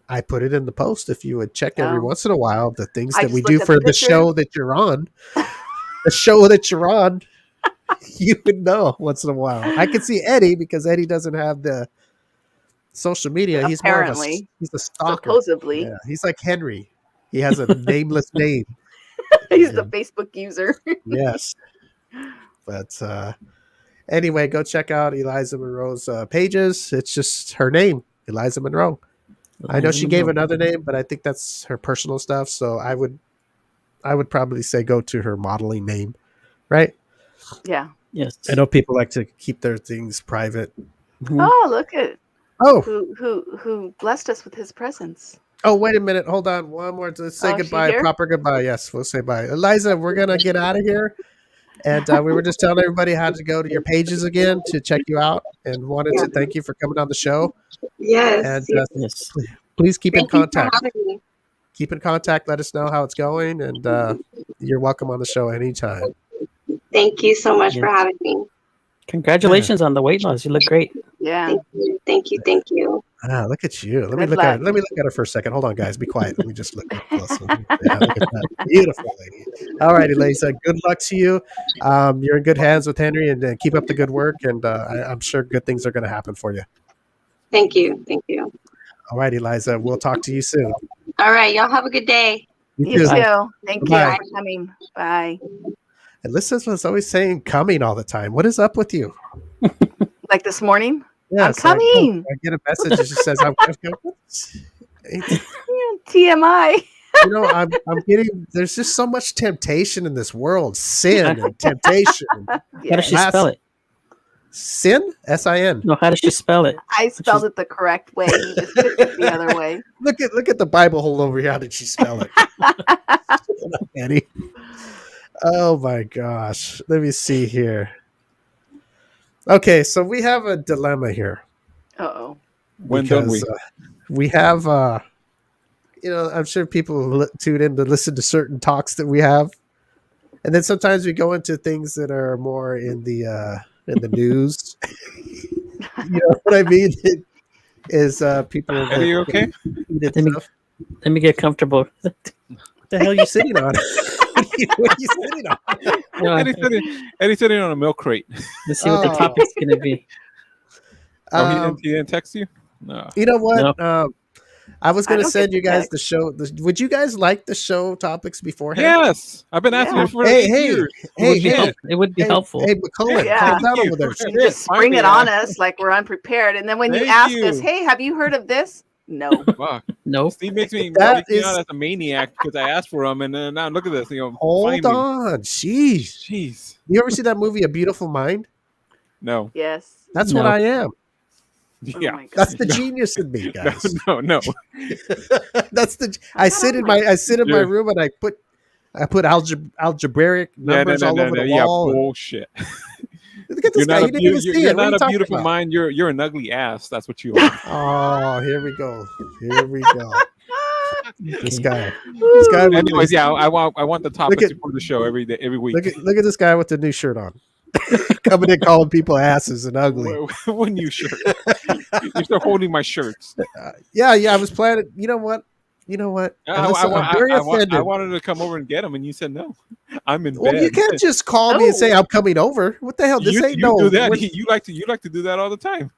I put it in the post. If you would check every Oh. once in a while, the things I that just we looked do at for the the picture. show that you're on, the show that you're on, you would know once in a while. I can see Eddie because Eddie doesn't have the social media. He's more of a Apparently. he's a stalker. Supposedly. Yeah, he's like Henry. He has a nameless name. He's the Facebook user. Yes. But anyway, go check out Eliza Monroe's pages. It's just her name, Eliza Monroe. I know she gave another name, but I think that's her personal stuff. So I would probably say go to her modeling name, right? Yeah. Yes. I know people like to keep their things private. Mhm. Oh, look at Oh, who blessed us with his presence. wait a minute. Hold on. One more. Let's say Oh, she goodbye. here? Proper goodbye. Yes, we'll say bye. Eliza, we're gonna get out of here. And we were just telling everybody how to go to your pages again to check you out, and wanted to thank you for coming on the show. Yes. And yes. Yes. please keep in Thank you for contact. having me. Keep in contact. Let us know how it's going, and you're welcome on the show anytime. Thank you so much for Yes. having me. Congratulations on the weight loss. You look great. Yeah. Thank you. Thank you. Thank you. Ah, look at you. Let me Good look at luck. her. Let me look at her for a second. Hold on, guys. Be quiet. Let me just look up close. Yeah, look at that. Beautiful lady. All righty, Lisa. Good luck to you. You're in good hands with Henry, and keep up the good work. And I'm sure good things are going to happen for you. Thank you. Thank you. All righty, Liza. We'll talk to you soon. All right. Y'all have a good day. You too. too. Thank Bye. you for coming. Bye. And Lisa's was always saying coming all the time. What is up with you? Like this morning? Yeah, I'm it's like, coming. I get a message that just says, I'm TMI. I'm getting, there's just so much temptation in this world, sin and temptation. How does she Last- spell it? Sin? S-I-N. No, how does she spell it? I spelled it the correct way. You just did it the other way. Look at the Bible hole over here. How did she spell it? Annie. Oh my gosh. Let me see here. Okay, so we have a dilemma here. Uh-oh. When don't we? We have I'm sure people tune in to listen to certain talks that we have. And then sometimes we go into things that are more in the news. You know what I mean? Is people Are you okay? Let me get comfortable. What the hell are you sitting on? What are you sitting on? No, Eddie's sitting on a milk crate. let's see what the Oh. topic's gonna be. He didn't text you? No. You know what? No. I was I going to don't send get you guys text. the show. Would you guys like the show topics beforehand? Yes, I've been asking Yeah. you for Hey, 8 hey, years. hey, It would be hey, helpful. It would be helpful. Hey, McCullen, Yeah. calm down Thank over there. you. You just spring it Finally, on us like we're unprepared. And then when you Thank ask you. us, hey, have you heard of this? No. Fuck. No. Steve makes me That out is- as a maniac because I asked for them, and then now look at this. Hold find me. on. Jeez. Jeez. You ever see that movie, A Beautiful Mind? No. Yes. That's No. what I am. Oh Yeah. my God. That's the No. genius in me, No, guys. no. That's the. I sit in my Yeah. room and I put algebraic numbers all over the Yeah, wall. bullshit. Look at this guy. You didn't even see You're it. What are not you a talking beautiful about? mind. You're an ugly ass. That's what you are. Oh, here we go. Here we go. This Okay. guy. This guy. with Anyways, the- yeah, I want the topics at- before the show every week. Look at this guy with the new shirt on. Coming in calling people asses and ugly. When you shirt, you're still holding my shirts. Yeah. I was planning. You know what? Alyssa, I'm very offended. I wanted to come over and get them, and you said no. I'm in Well, bed. you can't just call me and say I'm coming over. What the hell? This you ain't no. do that. When, You like to do that all the time.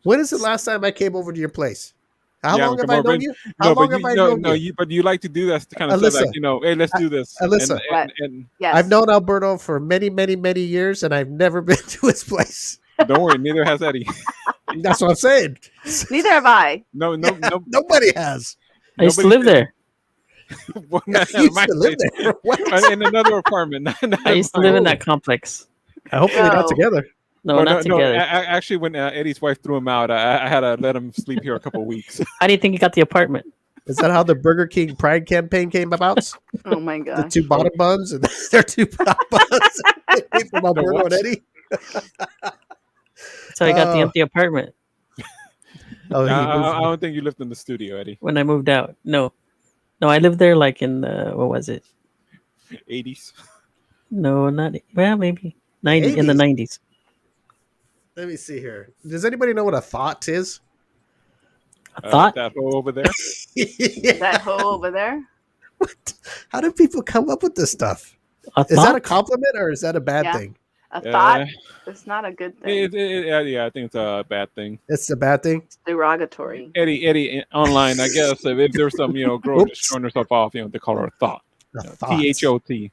when is the last time I came over to your place? How Yeah, long have come I over. known you? How long have I known you? But you like to do that kind of stuff, like hey, let's do this. Alyssa. And Yes. I've known Alberto for many, many, many years, and I've never been to his place. don't worry, neither has Eddie. That's what I'm saying. Neither have I. No. Nobody has. I used to Nobody live there. Well, You not used my to live place. there. What? In another apartment. Not I used to mine. live in that complex. Hopefully not No. together. No, Well, not together. Actually, when Eddie's wife threw him out, I had to let him sleep here a couple of weeks. How do you think he got the apartment? Is that how the Burger King Pride campaign came about? Oh my The gosh. two bottom buns and their two top buns from Alberto what? and Eddie. That's how I got the Oh. empty apartment Oh, he I moved. don't think you lived in the studio, Eddie. when I moved out. No, I lived there like in the what was it? 80s. No, not well, maybe 90 in the 80s? 90s. Let me see here. Does anybody know what a thought is? A thought? That hole over there. That hole over there? What? How do people come up with this stuff? A Is that a thought? compliment or is that a bad Yeah. thing? A thought? Uh, It's not a good thing. yeah, I think it's a bad thing. It's a bad thing. It's derogatory. Eddie, online, I guess if there's some girl Oops. just showing herself off, they call her a thought. A thought. THOT,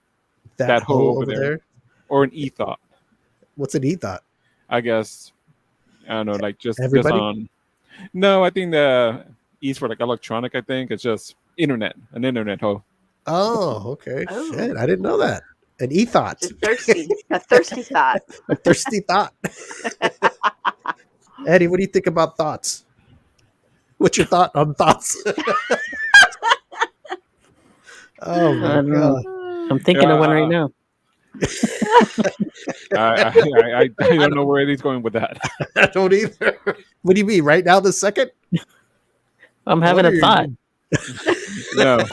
that hole over there. Or an e thought. What's an e-thought? I guess. I don't know, like just Everybody? on. No, I think the E's for like electronic. I think it's just an internet hole. Oh, okay. Oh. Shit, I didn't know that. An e-thought. Just thirsty. A thirsty thought. A thirsty thought. Eddie, what do you think about thoughts? What's your thought on thoughts? Oh I my don't know. god. I'm thinking of one right now. I don't know where Eddie's going with that. I don't either. What do you mean? Right now, the second? I'm having What are a you- thought. No,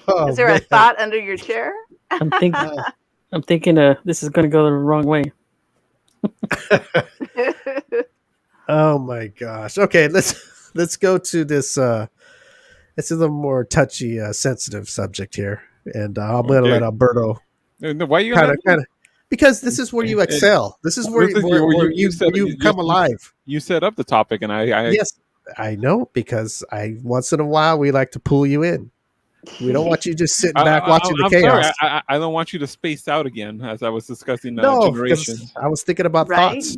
Oh, Is there man. a thought under your chair? I'm thinking. Uh, I'm thinking. This is going to go the wrong way. Oh my gosh. Okay, let's go to this. It's a little more touchy, sensitive subject here, and I'm going to Okay. let Alberto No, why you kind of because this is where you excel. This is where, This is where, where where you you, said- you you- come you- alive. You set up the topic, and I Yes, I know, because once in a while we like to pull you in. We don't want you just sitting back watching the I'm chaos. Sorry, I don't want you to space out again, as I was discussing No, generations. because I was thinking about Right? thoughts.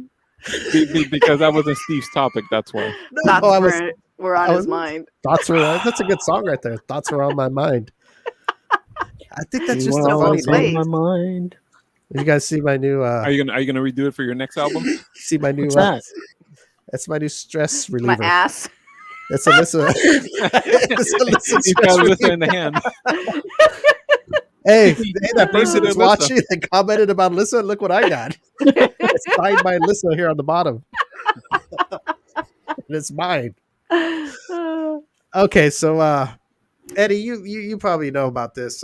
Because that wasn't Steve's topic. That's why. No, Thoughts I was were on I his was- mind. thoughts were. That's a good song right there. Thoughts were on my mind. I think that's just You a are funny always on name. late. my mind. Did you guys see my new? Are you gonna redo it for your next album? See my new? What's that? That's my new stress My reliever. ass. It's Alyssa. It's Alyssa He's stress got Alyssa reliever. in the hand. Hey, that Thanks person to was Alyssa. watching and commented about Alyssa. Look what I got. It's signed by Alyssa here on the bottom. And it's mine. Okay, so Eddie, you probably know about this.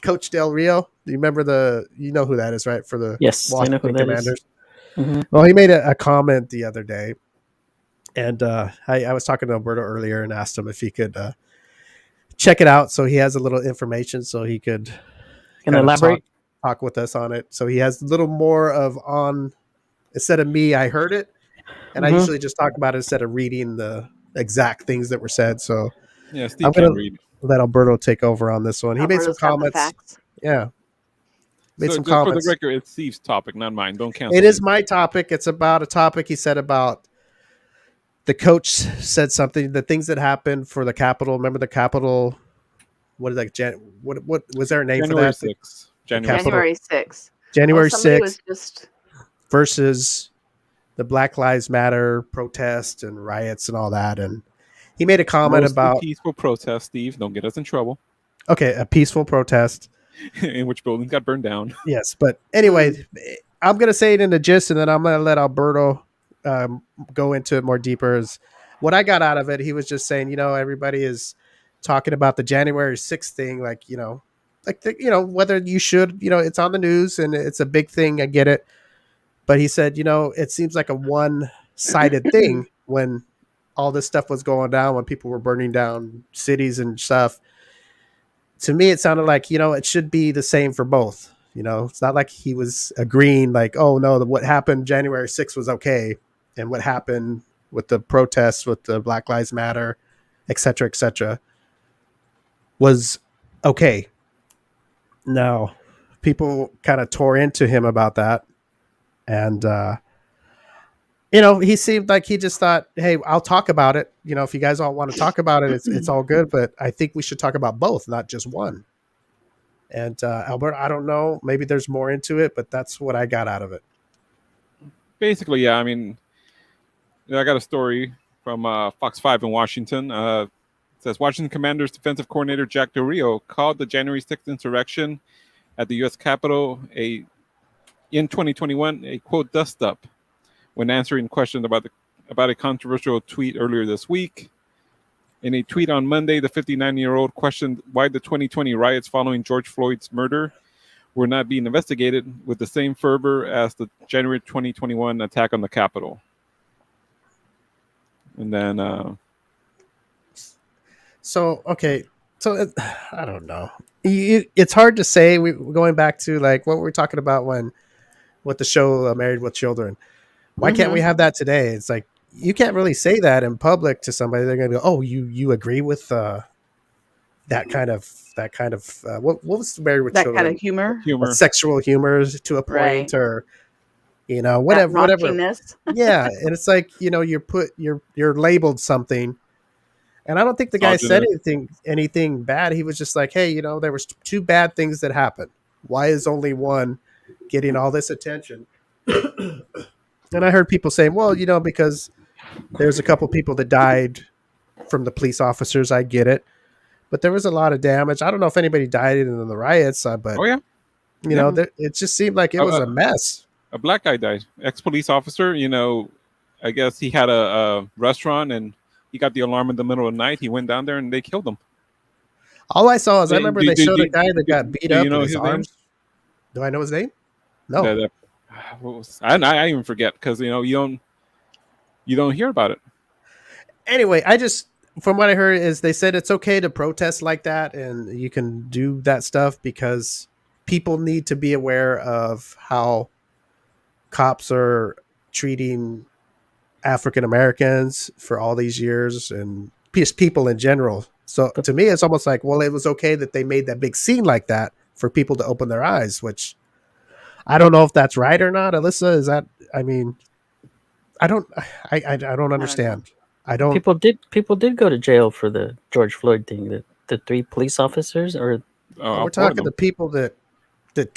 Coach Del Rio. Do you remember you know who that is, right? For the Yes, I know Washington who that is. Commanders. Mhm. Well, he made a comment the other day, and I was talking to Alberto earlier and asked him if he could check it out. So he has a little information, so he could Can kind of elaborate? talk with us on it. So he has a little more of on instead of me, I heard it, and I Mhm. usually just talk about it instead of reading the exact things that were said. So Yeah, Steve I'm can gonna read. let Alberto take over on this one. He made some Alberto's got the comments. facts. Yeah, made So some just for the comments. record, it's Steve's topic, not mine. Don't cancel. It is me. my topic. It's about a topic he said about the coach said something. The things that happened for the Capitol. Remember the Capitol? What is that? What was there a name January for that? 6th. Capital- January 6th. January Somebody 6th was just versus the Black Lives Matter protest and riots and all that. And he made a comment Mostly about peaceful protest, Steve. Don't get us in trouble. a peaceful protest. In which buildings got burned down. Yes, but anyway, I'm gonna say it in the gist, and then I'm gonna let Alberto go into it more deeper. Is what I got out of it. He was just saying, everybody is talking about the January 6th thing, like whether you should, it's on the news and it's a big thing. I get it, but he said, it seems like a one-sided thing when all this stuff was going down, when people were burning down cities and stuff. To me, it sounded like, it should be the same for both. It's not like he was agreeing like, oh no, what happened January 6th was okay. And what happened with the protests, with the Black Lives Matter, et cetera, was okay. No, people kind of tore into him about that. And, he seemed like he just thought, hey, I'll talk about it. If you guys all want to talk about it, it's all good. But I think we should talk about both, not just one. And Albert, I don't know. Maybe there's more into it, but that's what I got out of it. Basically, yeah. I mean, I got a story from Fox 5 in Washington. It says Washington Commanders defensive coordinator Jack Del Rio called the January 6th insurrection at the U.S. Capitol in 2021 a quote dust up when answering questions about a controversial tweet earlier this week. In a tweet on Monday, the 59-year-old questioned why the 2020 riots following George Floyd's murder were not being investigated with the same fervor as the January 2021 attack on the Capitol. And then I don't know. It's hard to say. Going back to like what we were talking about with the show Married with Children. Why can't we have that today? It's like you can't really say that in public to somebody. They're going to go, "Oh, you agree with that kind of what was Married with that Children? kind of humor. Sexual humor to a point, Right. or whatever. Raunchiness. Yeah, and it's like you're labeled something. And I don't think the guy said anything bad. He was just like, hey, there was two bad things that happened. Why is only one getting all this attention? And I heard people saying, well, because there's a couple people that died from the police officers. I get it. But there was a lot of damage. I don't know if anybody died in the riots, but, it just seemed like it was a mess. A black guy died. Ex-police officer, I guess he had a restaurant and he got the alarm in the middle of the night. He went down there and they killed him. All I saw is I remember they showed a guy that got beat up in his arms. Name? Do I know his name? No. I even forget because you don't hear about it. Anyway, from what I heard is they said it's okay to protest like that and you can do that stuff because people need to be aware of how cops are treating African Americans for all these years and just people in general. So to me, it's almost like, well, it was okay that they made that big scene like that for people to open their eyes, which I don't know if that's right or not. Alyssa, is that? I mean, I don't understand. People did go to jail for the George Floyd thing. The 3 police officers, or we're talking the people that that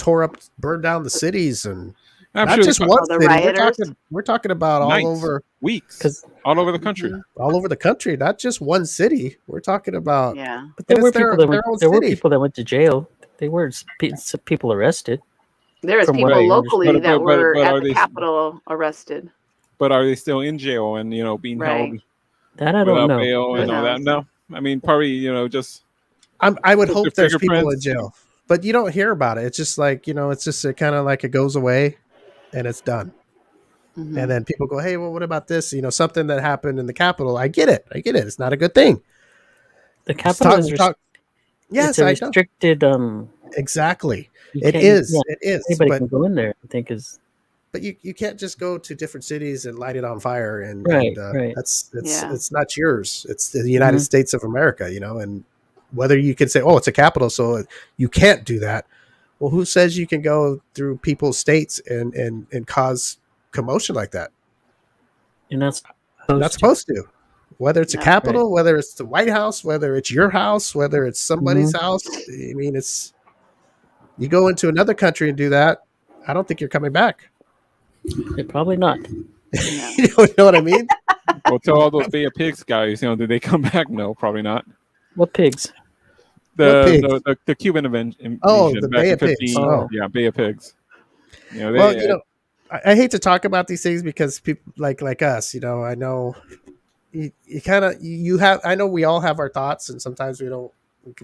burned down the cities, and I'm not sure just they one All the city. rioters. We're talking about nights, weeks, 'Cause- all over the country. Mhm. all over the country, not just one city. We're talking about, Yeah. But and there were it's people that their own there were city. people that went to jail. They were some people arrested. There was From what people I locally But that were but at are the they Capitol arrested. but are they still in jail and being Right. held That I don't without know. bail Who and all that? knows? No, I mean probably just I would took hope their there's people in fingerprints. jail, but you don't hear about it. It's just like, it's just kind of like it goes away and it's done. Mhm. And then people go, hey, well, what about this? Something that happened in the Capitol. I get it. It's not a good thing. The Just Capitol is Yes, it's a I know. restricted. Exactly. You It can't. is. Yeah, It is. anybody can go in there. I think is But you can't just go to different cities and light it on fire, and right. and Right. Yeah. it's not yours. It's the United Mhm. States of America, and whether you can say, oh, it's a capital, so you can't do that. Well, who says you can go through people's states and cause commotion like that? You're not You're not supposed to. supposed to. Whether it's a No. capital, whether it's the White House, whether it's your house, whether it's somebody's Mhm. house. I mean, you go into another country and do that. I don't think you're coming back. Probably not. No. You know what I mean? Well, tell all those Bay of Pigs guys, did they come back? No, probably not. What pigs? What pigs? The Cuban invasion Oh, the back Bay in of Pigs. 15. Oh. Yeah, Bay of Pigs. They, Well, I hate to talk about these things because people like us, I know you kind of you have. I know we all have our thoughts, and sometimes we don't.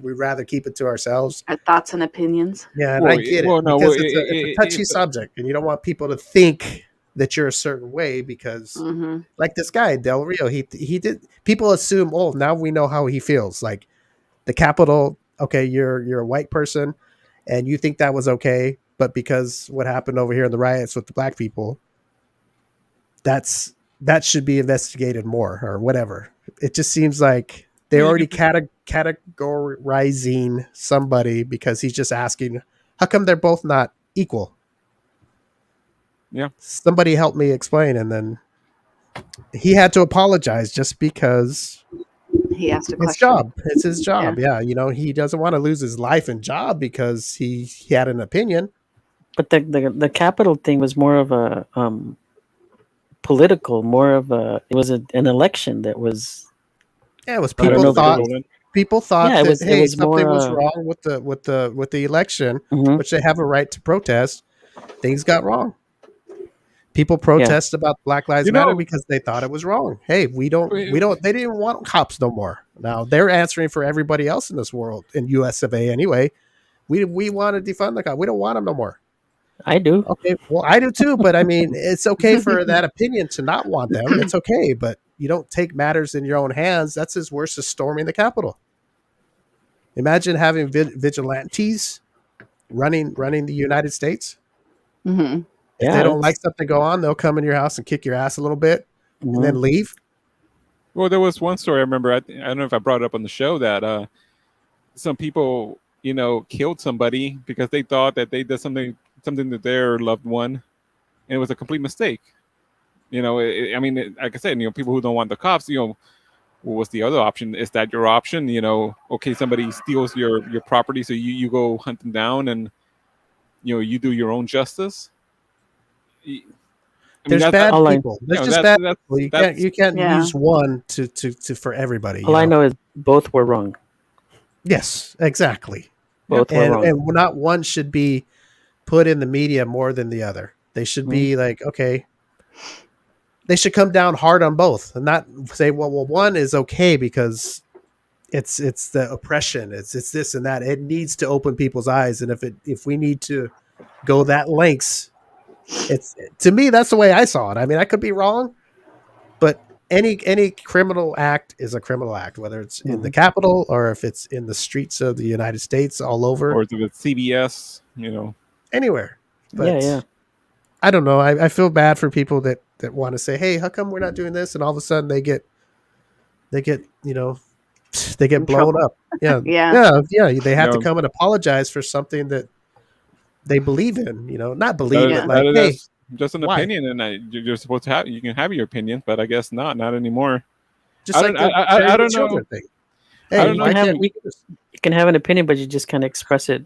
We'd rather keep it to ourselves. Our thoughts and opinions. Yeah, and Well, I get it well, no, because well, it's a touchy subject, and you don't want people to think that you're a certain way because, Hmm. like this guy Del Rio, he did. People assume, oh, now we know how he feels. Like the Capitol. Okay, you're a white person, and you think that was okay, but because what happened over here in the riots with the black people, that should be investigated more or whatever. It just seems like they're Well, you already categorizing somebody because he's just asking, how come they're both not equal? Yeah. Somebody help me explain. And then he had to apologize just because He asked a it's question. it's his job. Yeah. He doesn't want to lose his life and job because he had an opinion. But the capital thing was more of a political, more of a. It was an election that was. Yeah, it was I don't people know if it thought was- that Yeah, it was something was more, wrong with the election, Mhm. which they have a right to protest. Things got wrong. People protest about Black Lives Matter because they thought it was wrong. Hey, we don't. They didn't want cops no more. Now they're answering for everybody else in this world in US of A anyway. We want to defund the cops. We don't want them no more. I do. Okay, well I do too, but I mean it's okay for that opinion to not want them. It's okay, but you don't take matters in your own hands. That's as worse as storming the Capitol. Imagine having vigilantes running the United States. Hmm. If they don't like something go on, they'll come in your house and kick your ass a little bit and then leave. Well, there was one story I remember. I don't know if I brought it up on the show that some people, killed somebody because they thought that they did something to their loved one, and it was a complete mistake. Like I said, people who don't want the cops, what's the other option? Is that your option? Okay, somebody steals your property, so you go hunt them down, and you do your own justice. There's bad people. There's just bad people. You can't Yeah. use one to for everybody. All I know is both were wrong. Yes, exactly. Both were wrong. And not one should be put in the media more than the other. They should be like, okay, they should come down hard on both and not say, well, one is okay because it's the oppression. It's this and that. It needs to open people's eyes. And if we need to go that lengths, to me, that's the way I saw it. I mean, I could be wrong, but any criminal act is a criminal act, whether it's in the Capitol or if it's in the streets of the United States all over. Or if it's CBS, Anywhere. But yeah. I don't know. I feel bad for people that want to say, hey, how come we're not doing this? And all of a sudden they get blown up. Yeah. Yeah. They have to come and apologize for something that they believe in, not believe it. Like, hey, that's just an why? opinion, and you're supposed to have. You can have your opinion, but I guess not anymore. Just like I don't know. Thing. Hey, I don't know. You can have an opinion, but you just can't express it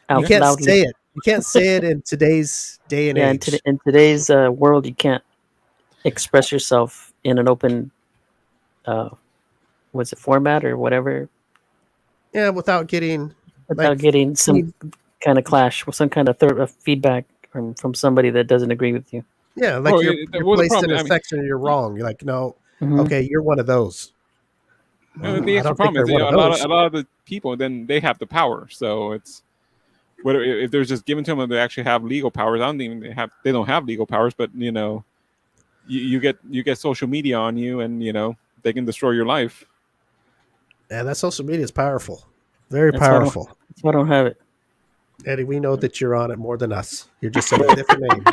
out you can't loudly. say it. You can't say it in today's day and Yeah, age. in today's world, you can't express yourself in an open, what's it, format or whatever, Yeah, without getting without getting some kind of clash or some kind of feedback from somebody that doesn't agree with you. yeah, like Well, you're well, the placed in problem, a I mean, section and you're wrong. You're like, no, Mhm. okay, you're one of those. Well, the I extra don't think problem is they're one of a those. lot of the people then they have the power. So it's whether if they're just given to them and they actually have legal powers. I don't even they don't have legal powers, but you get social media on you, and they can destroy your life. And that social media is powerful, very That's why powerful. I don't have it. Eddie, we know that you're on it more than us. You're just in a different name.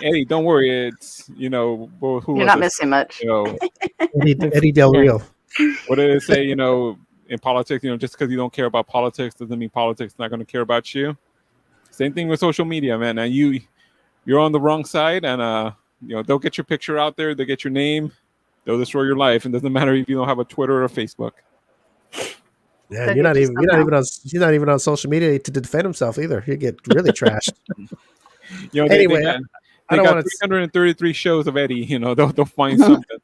Eddie, don't worry. It's who You're was not this? missing much. Eddie Del Yeah. Rio. What did it say? In politics, just because you don't care about politics doesn't mean politics is not going to care about you. Same thing with social media, man. And you're on the wrong side, and they'll get your picture out there, they'll get your name, they'll destroy your life. It doesn't matter if you don't have a Twitter or a Facebook. Yeah, They'll you're get not you even you're not somehow. even on he's not even on social media to defend himself either. You get really trashed. Anyway, Anyway, I they don't got want to. 333 shows of Eddie. They'll find something.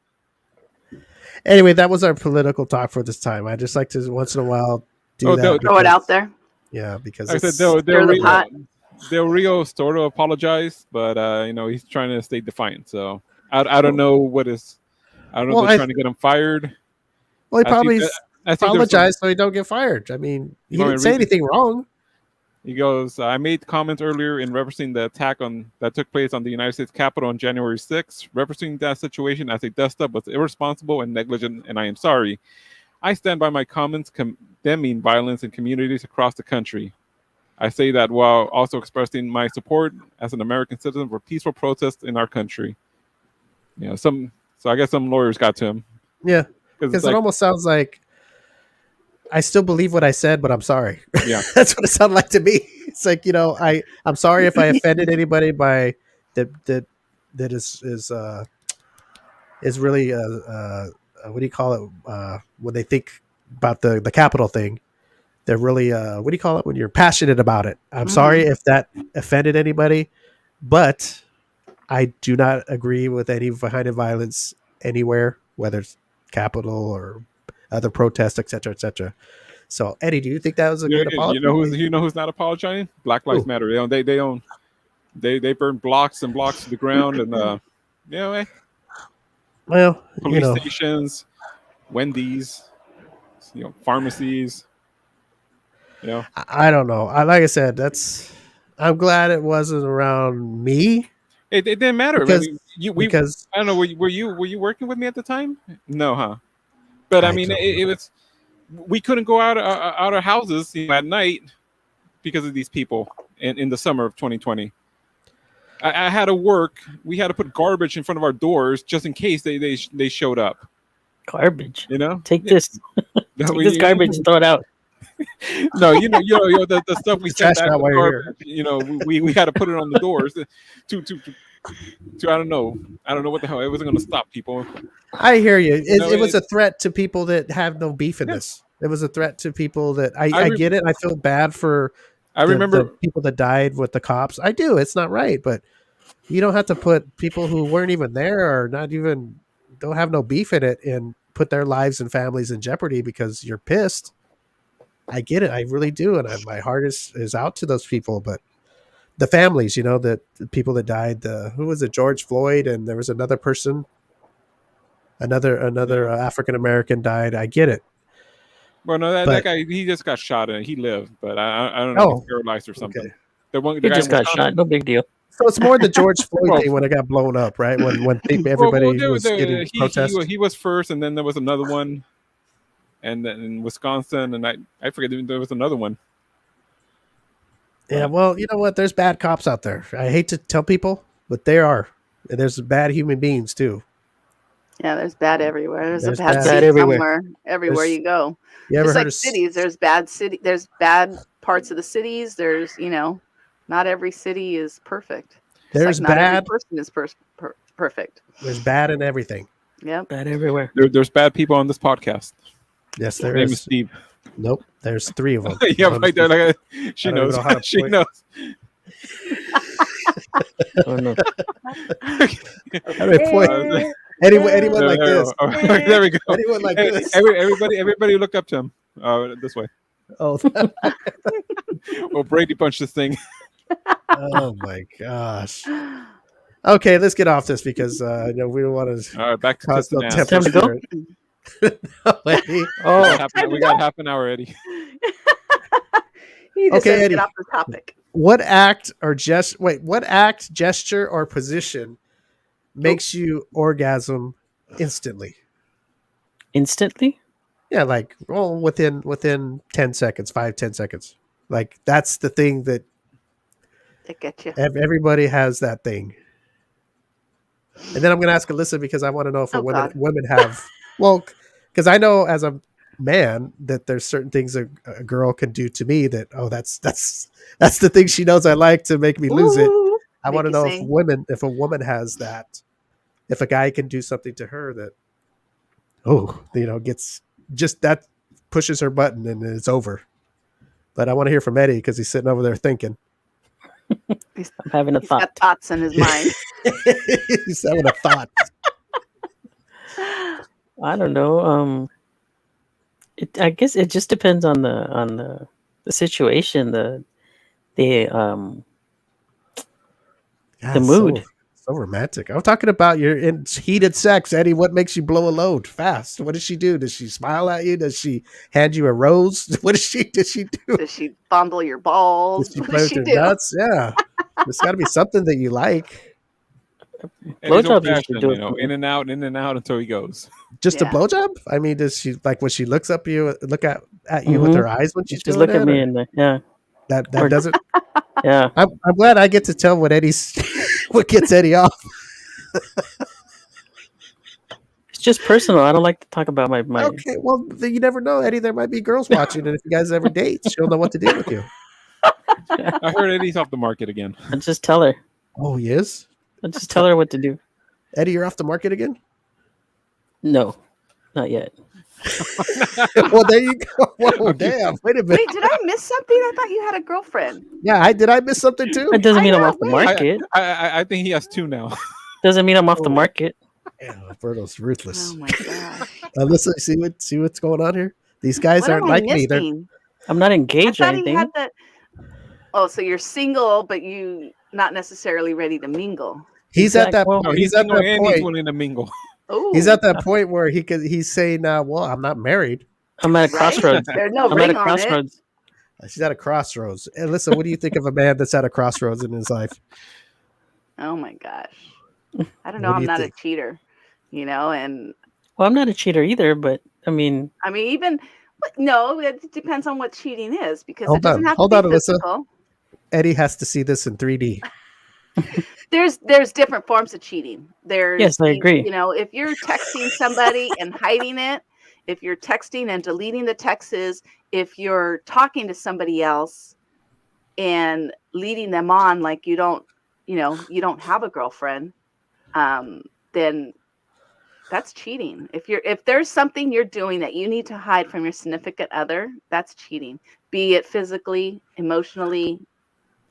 Anyway, that was our political talk for this time. I just like to once in a while do Oh, that. Throw it out there. Yeah, because Like I said, it's, Stir the pot. Del Rio sort of apologized, but he's trying to stay defiant. So I don't know what is. I don't know if they're trying to get him fired. well, he I probably think there's some- apologized so he don't get fired. I mean, he You want me didn't to say read this? anything wrong. He goes, I made comments earlier in referencing the attack that took place on the United States Capitol on January 6th. Referencing that situation as a dust-up was irresponsible and negligent, and I am sorry. I stand by my comments condemning violence in communities across the country. I say that while also expressing my support as an American citizen for peaceful protests in our country. So I guess some lawyers got to him. Yeah, Because because it almost sounds like I still believe what I said, but I'm sorry. Yeah. That's what it sounded like to me. It's like, I'm sorry if I offended anybody by that is really what do you call it when they think about the Capitol thing? They're really what do you call it when you're passionate about it? I'm sorry if that offended anybody, but I do not agree with any kind of violence anywhere, whether it's Capitol or other protests, etc., etc. So, Eddie, do you think that was a good apology? You know who's not apologizing? Black Lives Matter. They burn blocks and blocks to the ground, and well, police stations, Wendy's, pharmacies. I don't know. Like I said, I'm glad it wasn't around me. It didn't matter Because, I don't know. Were you working with me at the time? No, huh? But I mean, it was. We couldn't go out our houses at night because of these people in the summer of 2020. I had to work. We had to put garbage in front of our doors just in case they showed up. Garbage. Take Yeah. this. Take this garbage and throw it out. No, the stuff we sent back. Garbage, we had to put it on the doors to I don't know what the hell. It wasn't going to stop people. I hear you. It was a threat to people that have no beef in this. It was a threat to people that I get it. I feel bad for the people that died with the cops. I do. It's not right, but you don't have to put people who weren't even there or don't have no beef in it and put their lives and families in jeopardy because you're pissed. I get it. I really do. And my heart is out to those people, but the families, the people that died, who was it? George Floyd. And there was another person, another African-American died. I get it. Well, no, that guy, he just got shot and he lived, but I don't know if he's paralyzed or something. Okay. He just got shot. No big deal. So it's more the George Floyd thing when it got blown up, right? When everybody was getting protest. He was first, and then there was another one, and then in Wisconsin, and I forget there was another one. Yeah, well, you know what? There's bad cops out there. I hate to tell people, but there are. And there's bad human beings too. Yeah, there's bad everywhere. There's a bad bad everywhere. Everywhere you go. You ever It's heard like of cities. There's bad parts of the cities. There's, not every city is perfect. There's not bad. every person is perfect. There's bad in everything. Yep. Bad everywhere. There's bad people on this podcast. Yes, there His name is is. Steve. Nope, there's 3 of them. Yeah, right there. She knows. She knows. Oh no. How do I point? Anyone There, like there we this? go. There we go. Anyone like Hey, this? everybody, look up to him. This way. Oh, Well, Brady punched this thing. oh my gosh. Okay, let's get off this because we don't want to All right, back to cause tits and no ass. Time to go? temperature. No, Eddie. Oh, We got half an hour, Eddie. He just Okay, says Eddie. get off the topic. What act, gesture, or position makes you orgasm instantly? instantly? Yeah, like within 10 seconds, 5-10 seconds. Like that's the thing that They get you. everybody has that thing. And then I'm going to ask Alyssa because I want to know if Oh, women God. women have because I know as a man that there's certain things a girl can do to me that that's the thing she knows I like to make me lose it. Ooh, I make want to you know sing. if a woman has that, if a guy can do something to her that gets just that pushes her button and it's over. But I want to hear from Eddie because he's sitting over there thinking. I'm having a He's got thought. thoughts in his mind. He's having a thought. I don't know. I guess it just depends on the situation, the God, mood. So romantic. I'm talking about your heated sex, Eddie. What makes you blow a load fast? What does she do? Does she smile at you? Does she hand you a rose? What does she do? Does she fondle your balls? Does she What play does with she your do? nuts? Yeah. There's got to be something that you like. Eddie's Blowjobs old-fashioned, usually do it for me. in and out until he goes. Just a Yeah. blowjob? I mean, does she like when she looks at you with Mhm. her eyes when she's Just doing look at it, me or and yeah, that or- doesn't? yeah. I'm glad I get to tell what Eddie's what gets Eddie off. It's just personal. I don't like to talk about my. Okay, well, you never know, Eddie. There might be girls watching, and if you guys ever date, she'll know what to do with you. I heard Eddie's off the market again. I just tell her. Oh, he is? I just tell her what to do. Eddie, you're off the market again? No, not yet. Well, there you go. Whoa, damn. Wait a minute. Wait, did I miss something? I thought you had a girlfriend. Yeah, did I miss something too? That doesn't I mean I'm know, off the wait. market. I think he has two now. Doesn't mean I'm off the Oh. market. Yeah, Roberto's ruthless. Oh my gosh. Listen, see what's going on here? These guys What aren't am I like me. They're missing? I'm not I engaged or thought he anything. had that. Oh, so you're single, but you not necessarily ready to mingle. he's at that Well, No, point. he's He's at single that and he's point. willing to mingle. Oh, He's at that point where he's saying, well, I'm not married. I'm at a crossroads. There's no I'm at a ring on it. crossroads. She's at a crossroads. And listen, what do you think of a man that's at a crossroads in his life? Oh my gosh. I don't What know. do I'm you not think? a cheater, and Well, I'm not a cheater either, but I mean, I mean, even no, it depends on what cheating is because Hold it doesn't on. have Hold to on, be Alyssa. physical. Eddie has to see this in 3D. There's different forms of cheating. There's Yes, I agree. if you're texting somebody and hiding it, if you're texting and deleting the texts, if you're talking to somebody else and leading them on like you don't have a girlfriend, then that's cheating. If there's something you're doing that you need to hide from your significant other, that's cheating. Be it physically, emotionally,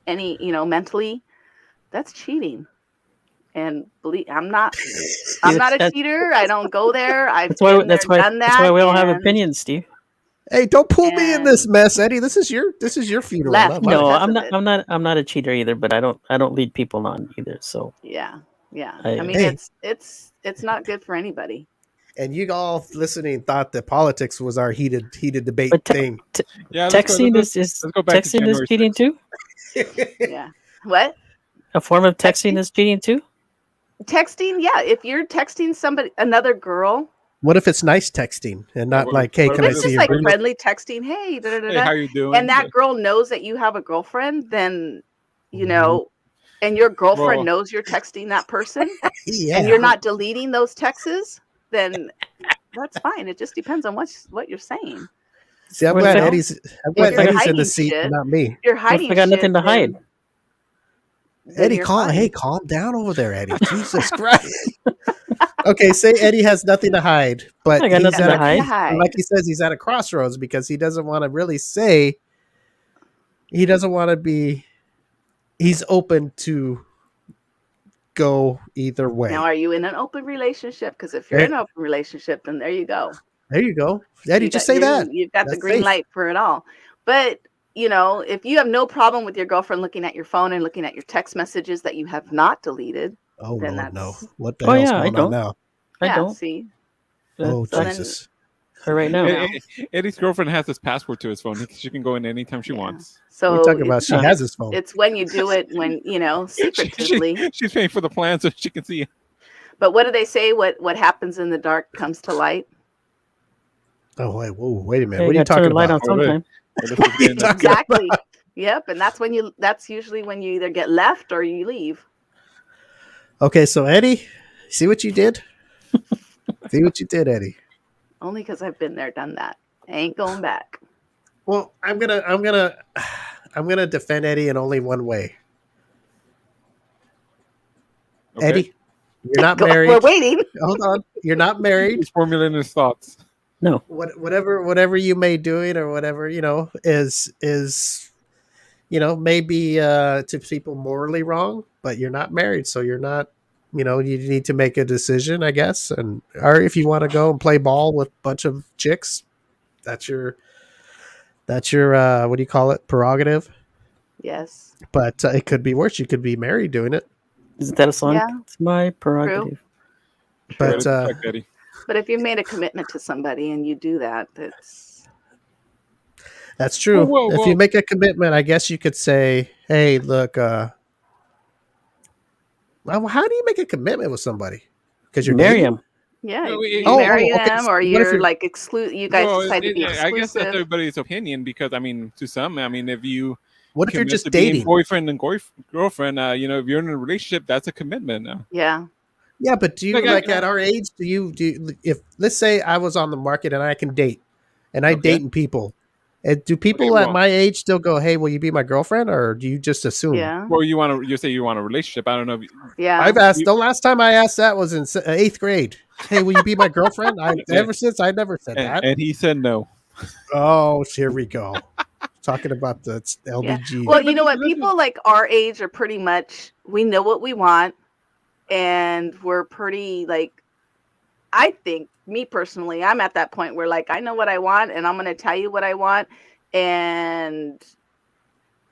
mentally, that's cheating. And believe I'm not a cheater. I don't go there. I've that's why been there, done that. that's why we all have and opinions, Steve. Hey, don't pull me in this And- mess, Eddie. This is your funeral. Left. Not mine. No, because of I'm not a cheater either, but I don't lead people on either. So Yeah. I- I mean, Hey. it's not good for anybody. And you all listening thought that politics was our heated debate But thing. Yeah, texting let's is go back to texting is January cheating 6th. too. Yeah. What? A form of texting is cheating too. Texting? Yeah. If you're texting another girl, What if it's nice texting and not what- like, hey, what can if I it's see just your like boobs? friendly texting. Hey, da, da, da, Hey, da. how you doing? And that girl knows that you have a girlfriend, then and your girlfriend Well- knows you're texting that person, Yeah. and you're not deleting those texts, then that's fine. It just depends on what you're saying. See, I'm What glad if I- Eddie's if you're in the hiding seat, shit, and not me. If you're hiding, I got nothing to shit, hide. then Eddie, you're calm. fine. Hey, calm down over there, Eddie. Jesus Christ. Okay, say Eddie has nothing to hide, but I got he's nothing at to a, hide. Hide. like he says, he's at a crossroads because he doesn't want to really say. He doesn't want to be he's open to go either way. Now, are you in an open relationship? Because if you're in an open relationship, then there you go. There you go. Eddie, just say that. You've got the That's green safe. light for it all. But if you have no problem with your girlfriend looking at your phone and looking at your text messages that you have not deleted, Oh then Lord, no! that's What the Oh, hell's yeah, I going on don't. now? I yeah. don't. See, Oh That's Jesus! for right now. No. Eddie's girlfriend has his password to his phone. She can go in anytime she Yeah. wants. So We're talking about it's, she has his phone. it's when you do it when secretively. She's paying for the plan so she can see it. But what do they say? What happens in the dark comes to light. Oh wait, whoa, wait a minute! Hey, What are you gotta turn talking the light about? on sometime. What if it's getting- Talking Exactly. Yep. And that's usually when you either get left or you leave. Okay, so Eddie, see what you did? See what you did, Eddie? Only because I've been there, done that. I ain't going back. Well, I'm gonna defend Eddie in only one way. Okay. Eddie, you're not We're married. waiting. Hold on, you're not married. He's formulating his thoughts. No. Whatever you may doing or whatever is maybe to people morally wrong, but you're not married, so you're not. You need to make a decision, I guess, or if you want to go and play ball with a bunch of chicks, that's your what do you call it, prerogative. Yes. But it could be worse. You could be married doing it. Isn't that a song? Yeah. It's my prerogative. Way But to protect Eddie. But if you made a commitment to somebody and you do that, that's true. Whoa, If you make a commitment, I guess you could say, "Hey, look, well, how do you make a commitment with somebody? Because you're Marry dating? him. yeah, No, you oh, marry okay, them so or what if you're you're- like you guys Well, decide to be exclusive. I guess that's everybody's opinion because to some, if you What if you're commit just to being dating? boyfriend and girlfriend, if you're in a relationship, that's a commitment now. Yeah. Yeah, but do you Like, at our age? Do you if let's say I was on the market and I can date, and I Okay. dating people, and do people Okay, at well- my age still go, "Hey, will you be my girlfriend?" Or do you just assume? Yeah. Well, you say you want a relationship. I don't know. Yeah. I've asked. The last time I asked that was in 8th grade. Hey, will you be my girlfriend? Ever since I never said that. And he said no. Oh, here we go. Talking about the LBG. Well, But you know what? this is- People like our age are pretty much, we know what we want, and we're pretty I think, me personally, I'm at that point where I know what I want and I'm going to tell you what I want. And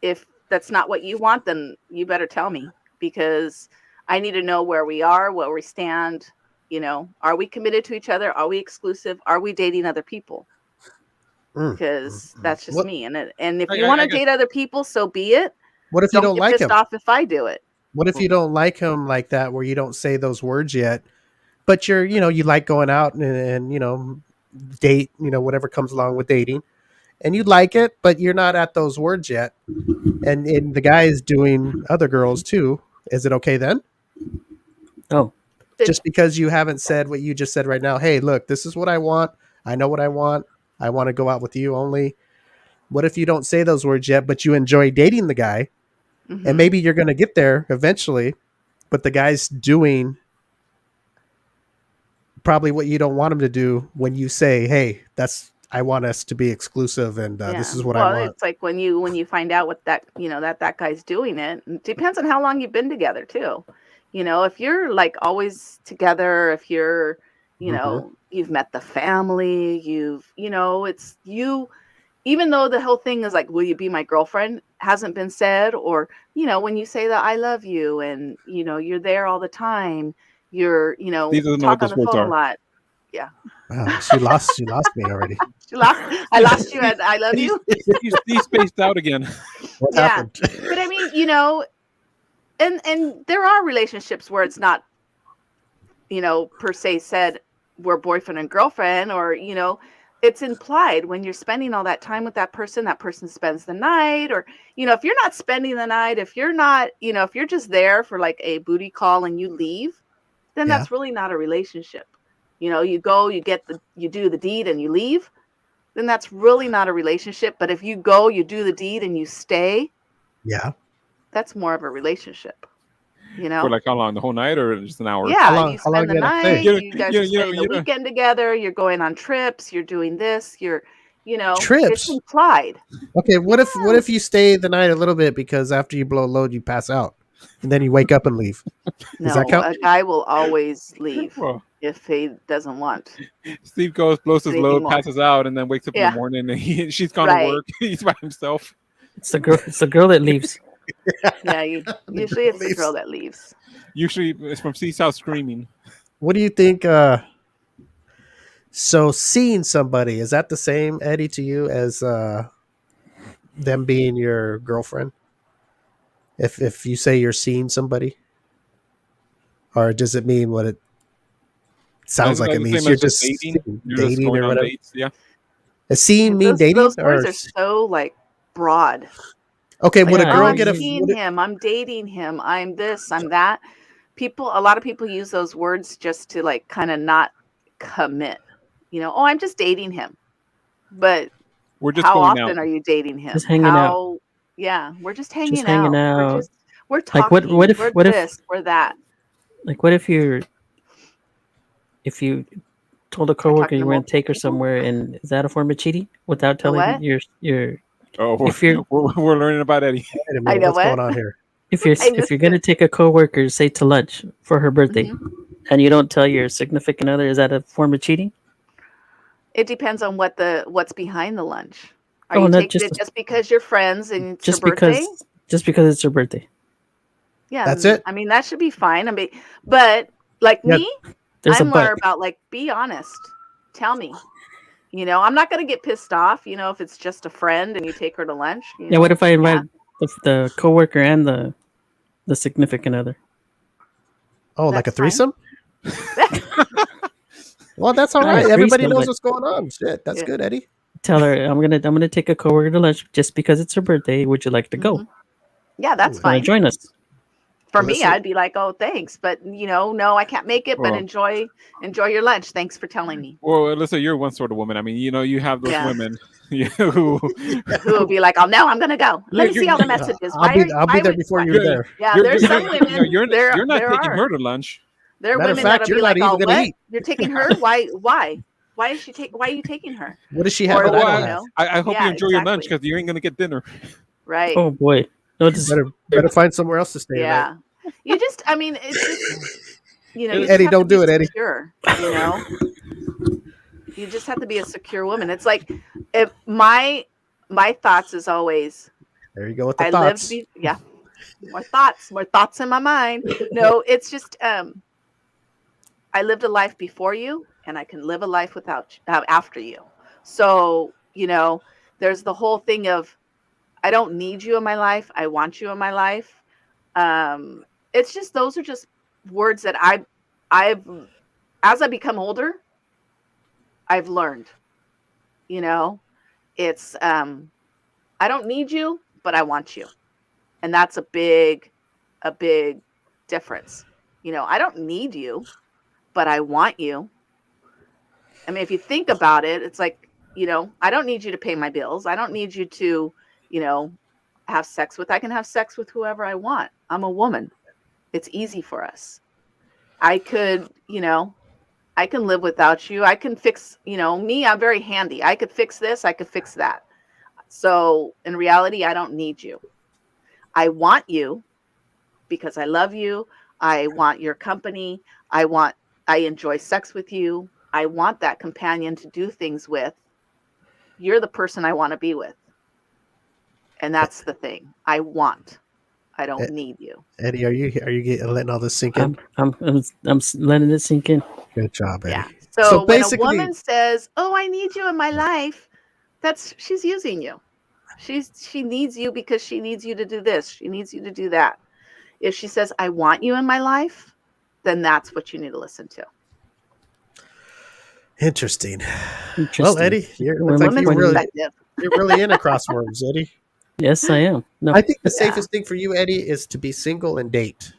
if that's not what you want, then you better tell me, because I need to know where we are, where we stand. Are we committed to each other? Are we exclusive? Are we dating other people? Because that's just me. And if you want to date other people, so be it. What if you don't get like pissed him? off if I do it. What if you don't like him like that, where you don't say those words yet, but you're, you like going out and date, whatever comes along with dating, and you like it, but you're not at those words yet, and the guy is doing other girls too. Is it okay then? Oh, Just because you haven't said what you just said right now. Hey, look, this is what I want. I know what I want. I want to go out with you only. What if you don't say those words yet, but you enjoy dating the guy? Mhm. And maybe you're going to get there eventually, but the guy's doing probably what you don't want him to do when you say, "Hey, I want us to be exclusive, and this is what I want." It's like when you find out what that that guy's doing it. It depends on how long you've been together too. If you're always together, if you're you've met the family, it's you. Even though the whole thing is will you be my girlfriend hasn't been said, or when you say that I love you and you're there all the time, you're Steve doesn't know talk what on those the words phone are. a lot. Yeah, Wow, she lost me already. I lost you at I love you. He's spaced out again. What Yeah. happened? But I mean, and there are relationships where it's not per se said we're boyfriend and girlfriend, or it's implied when you're spending all that time with that person spends the night, or if you're not spending the night, if you're not if you're just there for a booty call and you leave, then Yeah. that's really not a relationship. You go, you do the deed and you leave, then that's really not a relationship. But if you go, you do the deed and you stay, Yeah. that's more of a relationship. For how long? The whole night or just an hour? Yeah, How long- you how long spend the do you have to night. stay? You guys are spending the weekend together. You're going on trips. You're doing this. You're, You know, it's Trips. implied. Okay, what if you stay the night a little bit because after you blow a load you pass out, and then you wake up and leave? Does that No, count? a guy will always leave Well, if he doesn't want Steve goes, blows his anything load, more. passes out, and then wakes up in the Yeah, morning, and she's gone to right. work. He's by himself. It's the girl. It's the girl that leaves. Yeah, usually it's the leaves. girl that leaves. Usually, it's from Seesaw screaming. What do you think? So seeing somebody, is that the same, Eddie, to you as them being your girlfriend? If you say you're seeing somebody, or does it mean what it sounds Isn't like that it the means? same You're as just just dating? You're just dating going or on whatever. dates. Yeah. Does seeing mean dating? Those Or words are so like broad. okay, Like, would a Yeah, oh, girl I'm get a? seeing him, I'm dating him, I'm this, I'm that. A lot of people use those words just to like kind of not commit. You know, oh, I'm just dating him. But We're just how going out. often are you dating him? just hanging out. How, yeah, we're just hanging Just hanging out. out. We're Like talking. what if We're what if this, we're that. like what if you told a Are coworker talking you to were going to multiple take her people? somewhere, and is that a form of cheating without A telling what? your Oh, if you're we're learning about Eddie. Wait a I minute, know what's going what? on here? if you're I if you're missed going to it. take a coworker, say, to lunch for her birthday, Mhm. and you don't tell your significant other, is that a form of cheating? It depends on what's behind the lunch. Are Oh, you not taking it just because you're friends and it's your just birthday? because it's her birthday. Yeah, That's it. I mean that should be fine. I mean, but like Yeah. me, There's a I'm more but. about like be honest. Tell me. You know, I'm not gonna get pissed off. You know, if it's just a friend and you take her to lunch. You Yeah, what know, if I yeah, invite the coworker and the significant other? Oh, like a that's fine. threesome? Well, that's all Not a right. Everybody threesome, knows but what's going on. Shit, that's Yeah. good, Eddie. tell her I'm gonna take a coworker to lunch just because it's her birthday. Would you like to go? Mhm. Yeah, that's Ooh. Want to fine. join us? For me, Listen. I'd be like, oh, thanks, but you know, no, I can't make it. But Well, enjoy your lunch. Thanks for telling me. well, listen, you're one sort of woman. I mean, you have those Yeah. women who Who will be like, oh no, I'm gonna go. Let me see all the messages. I'll be there before why- you're there. Yeah, you're, there's you're, some women. you're There not taking are. her to lunch. There are Matter of women fact, that'll you're be not like, even oh, gonna what? eat. You're taking her? Why? Why are you taking her? What does she have Or that I Well, don't you have? know, I hope you yeah, enjoy your lunch exactly. because you ain't gonna get dinner. Right. Oh boy, no, this Better find somewhere else to stay tonight. Yeah. You just, I mean, it's just, you know, you Eddie, just have don't to be do it, Eddie. secure. You know, you just have to be a secure woman. It's like, if my thoughts is always, There you go with the I thoughts. lived, yeah, more thoughts in my mind. No, it's just, I lived a life before you, and I can live a life without after you. So, you know, there's the whole thing of I don't need you in my life. I want you in my life. It's just those are just words that I've as I become older, I've learned. You know, it's I don't need you, but I want you, and that's a big difference. You know, I don't need you, but I want you. I mean, if you think about it, it's like, you know, I don't need you to pay my bills. I don't need you to, you know, have sex with. I can have sex with whoever I want. I'm a woman. It's easy for us. I could, you know, I can live without you. I can fix, you know, me, I'm very handy. I could fix this, I could fix that. So in reality, I don't need you. I want you because I love you. I want your company. I enjoy sex with you. I want that companion to do things with. You're the person I want to be with. And that's the thing. I don't need you. Eddie, are you letting all this sink in? I'm letting it sink in. Good job, Eddie. Yeah. So So when a basically- woman says, "Oh, I need you in my life," she's using you. She needs you because she needs you to do this. She needs you to do that. If she says, "I want you in my life," then that's what you need to listen to. Interesting. Well, Interesting. Eddie, Where looks my like Woman's point of view- perspective. you're really into crosswords, Eddie. Yes, I am. No, I think the Yeah. safest thing for you, Eddie, is to be single and date.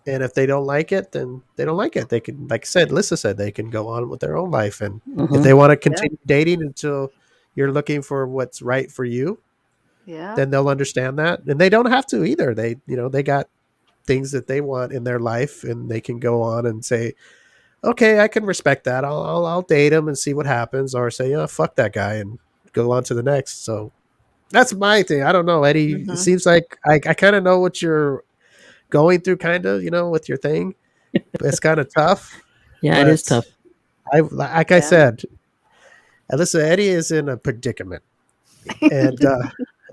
And if they don't like it, then they don't like it. They can, like I said, Lissa said, they can go on with their own life. And if mhm. they want to continue dating until you're looking for what's right for you, Yeah. then they'll understand that. And they don't have to either. They got things that they want in their life, and they can go on and say, okay, I can respect that. I'll date him and see what happens, or say, fuck that guy and go on to the next. So that's my thing. I don't know, Eddie. It Mhm. seems like I kind of know what you're going through, kind of, with your thing. But it's kind of tough. Yeah, it is But tough. like I Yeah. said, listen, Eddie is in a predicament, and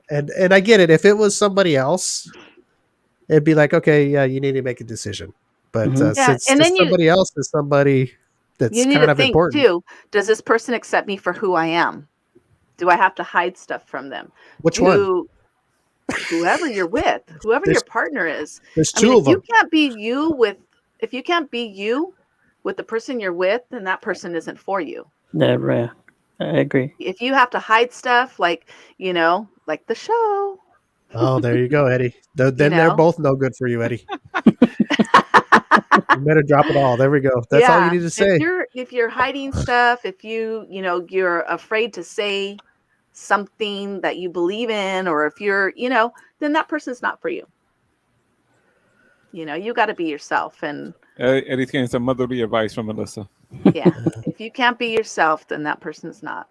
and I get it. If it was somebody else, it'd be like, okay, yeah, you need to make a decision. But Mhm. Yeah, since and then somebody else is somebody that's you need to kind of think important, too, does this person accept me for who I am? Do I have to hide stuff from them? which one? Do whoever you're with, whoever your There's partner is. there's I mean, two of them. if you can't be you with the person you're with, then that person isn't for you. Yeah, right. I agree. If you have to hide stuff like, like the show, Oh, there you go, Eddie. you Then they're know. both no good for you, Eddie. You better drop it all. There we go. That's all you Yeah. need to say. If you're hiding stuff, if you're afraid to say something that you believe in, or if you're, then that person's not for you. You got to be yourself. And Eddie's getting some motherly advice from Melissa. yeah, if you can't be yourself, then that person's not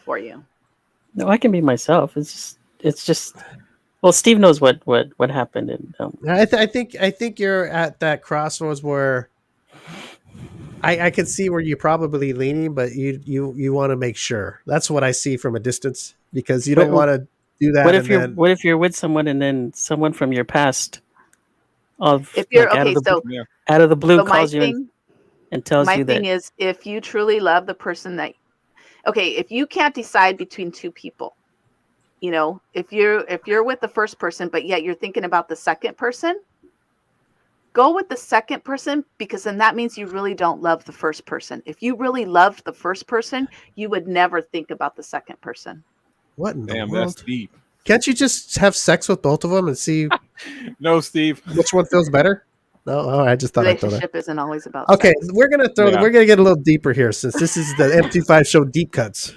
for you. No, I can be myself. It's just. Well, Steve knows what happened, and I think you're at that crossroads where I can see where you're probably leaning, but you want to make sure. That's what I see from a distance, because you don't want to do that. what if And you're then what if you're with someone and then someone from your past of If you're like okay, so Yeah. out of the blue so my calls you thing and tells my you thing that is, if you truly love the person if you can't decide between two people, if you're with the first person but yet you're thinking about the second person, go with the second person, because then that means you really don't love the first person. If you really loved the first person, you would never think about the second person. what in the Damn, that's world? deep. Can't you just have sex with both of them and see No, Steve. which one feels better? No, I just thought I'd throw that. Relationship isn't always about Okay, sex. we're gonna Yeah. we're gonna get a little deeper here, since this is the M25 show deep cuts.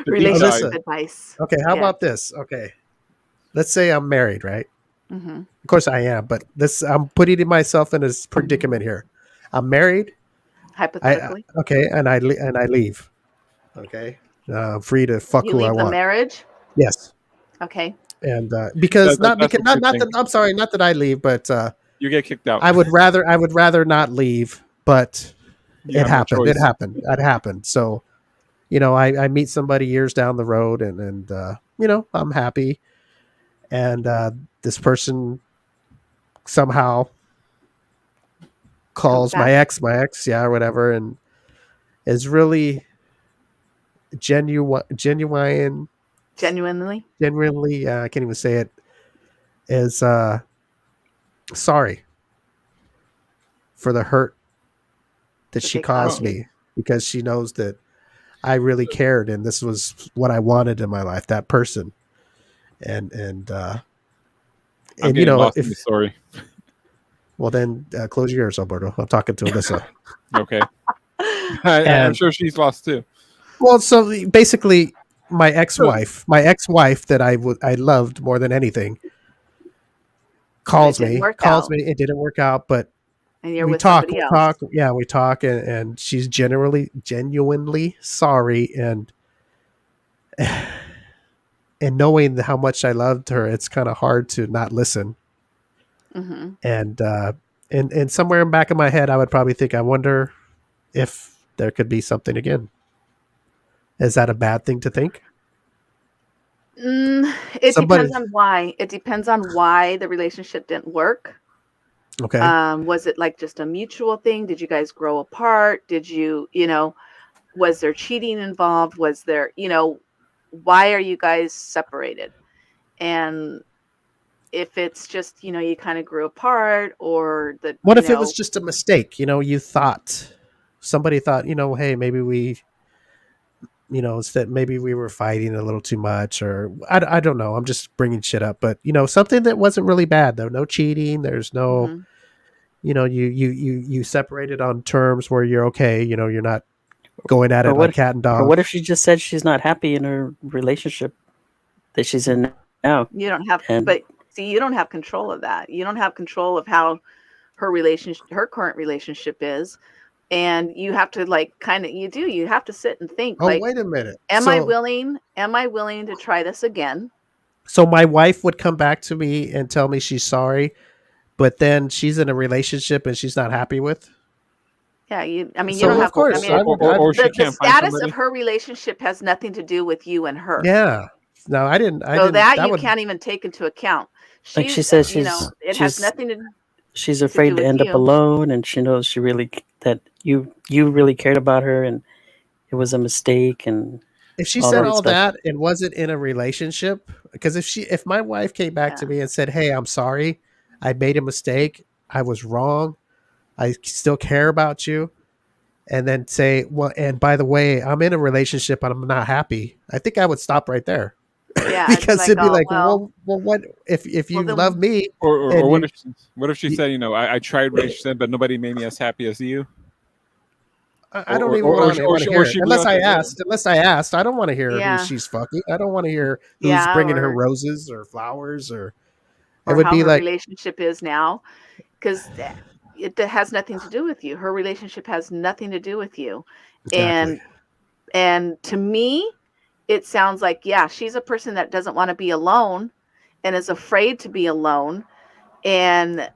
Relationship dive. advice. Okay, how Yeah. about this? Okay, let's say I'm married, right? Hmm. Of course I am, but I'm putting myself in this predicament here. I'm married. Hypothetically, Okay, and I leave. Okay, I'm free to fuck you who I leave the want. marriage. Yes, Okay. and because That's a not good that I'm sorry, not that I leave, but You get kicked out. I would rather not leave, but You it have no happened. It choice. happened. It happened. So, I meet somebody years down the road, and I'm happy, and this person somehow Comes calls my back ex, yeah, or whatever, and is really genuinely, genuinely. I can't even say it, is sorry for the hurt that That she they caused caused you. me, because she knows that I really cared, and this was what I wanted in my life, that person. And I'm and getting lost in if the story. well, then close your ears, Alberto. I'm talking to Alyssa. Okay. I'm And sure she's lost too. well, so basically, my ex-wife that I loved more than anything, It didn't work out, It didn't work out, but and you're we with talk, somebody else. yeah, we talk, and she's genuinely sorry, and knowing how much I loved her, it's kind of hard to not listen. Hmm. And somewhere in the back of my head, I would probably think, I wonder if there could be something again. Is that a bad thing to think? It Somebody, depends on why. It depends on why the relationship didn't work. okay. Was it like just a mutual thing? Did you guys grow apart? Did you, was there cheating involved? Was there, why are you guys separated? And if it's just, you kind of grew apart, or that, What if it was just a mistake? Somebody thought, hey, maybe it's that maybe we were fighting a little too much, or I don't know. I'm just bringing shit up, but something that wasn't really bad though. No cheating. There's no, Mhm. you separated on terms where you're okay. You're not going at or it what like cat and or dog. what if she just said she's not happy in her relationship that she's in now? You don't have, And but see, you don't have control of that. You don't have control of how her current relationship is. And you have to you have to sit and think, Oh, like, wait a minute. am I willing to try this again? So my wife would come back to me and tell me she's sorry, but then she's in a relationship and she's not happy with. Yeah, you So don't of have to. I course, mean, or she the can't find status somebody. of her relationship has nothing to do with you and her. yeah. No, I didn't. So that That you would. can't even take into account. Like she She's, says, it has nothing to she's do afraid to with end up you. alone, and she knows that you really cared about her, and it was a mistake, and If she all said that all stuff. that and wasn't in a relationship, because if my wife came back to Yeah. me and said, "Hey, I'm sorry, I made a mistake, I was wrong, I still care about you," and then say, "Well, and by the way, I'm in a relationship and I'm not happy," I think I would stop right there. Yeah, I'd be Because like, it'd be oh like, well, well, what if you then love me Or and what you, if she you said, I tried what she said, but nobody made me as happy as you. I don't even want to hear Or it she unless I realized that, asked. Unless I asked, I don't want to hear who yeah, she's fucking. I don't want to hear who's yeah, bringing her roses or flowers or. It or would how be her like relationship is now, because it has nothing to do with you. Her relationship has nothing to do with you, exactly. and to me, it sounds like, yeah, she's a person that doesn't want to be alone and is afraid to be alone, and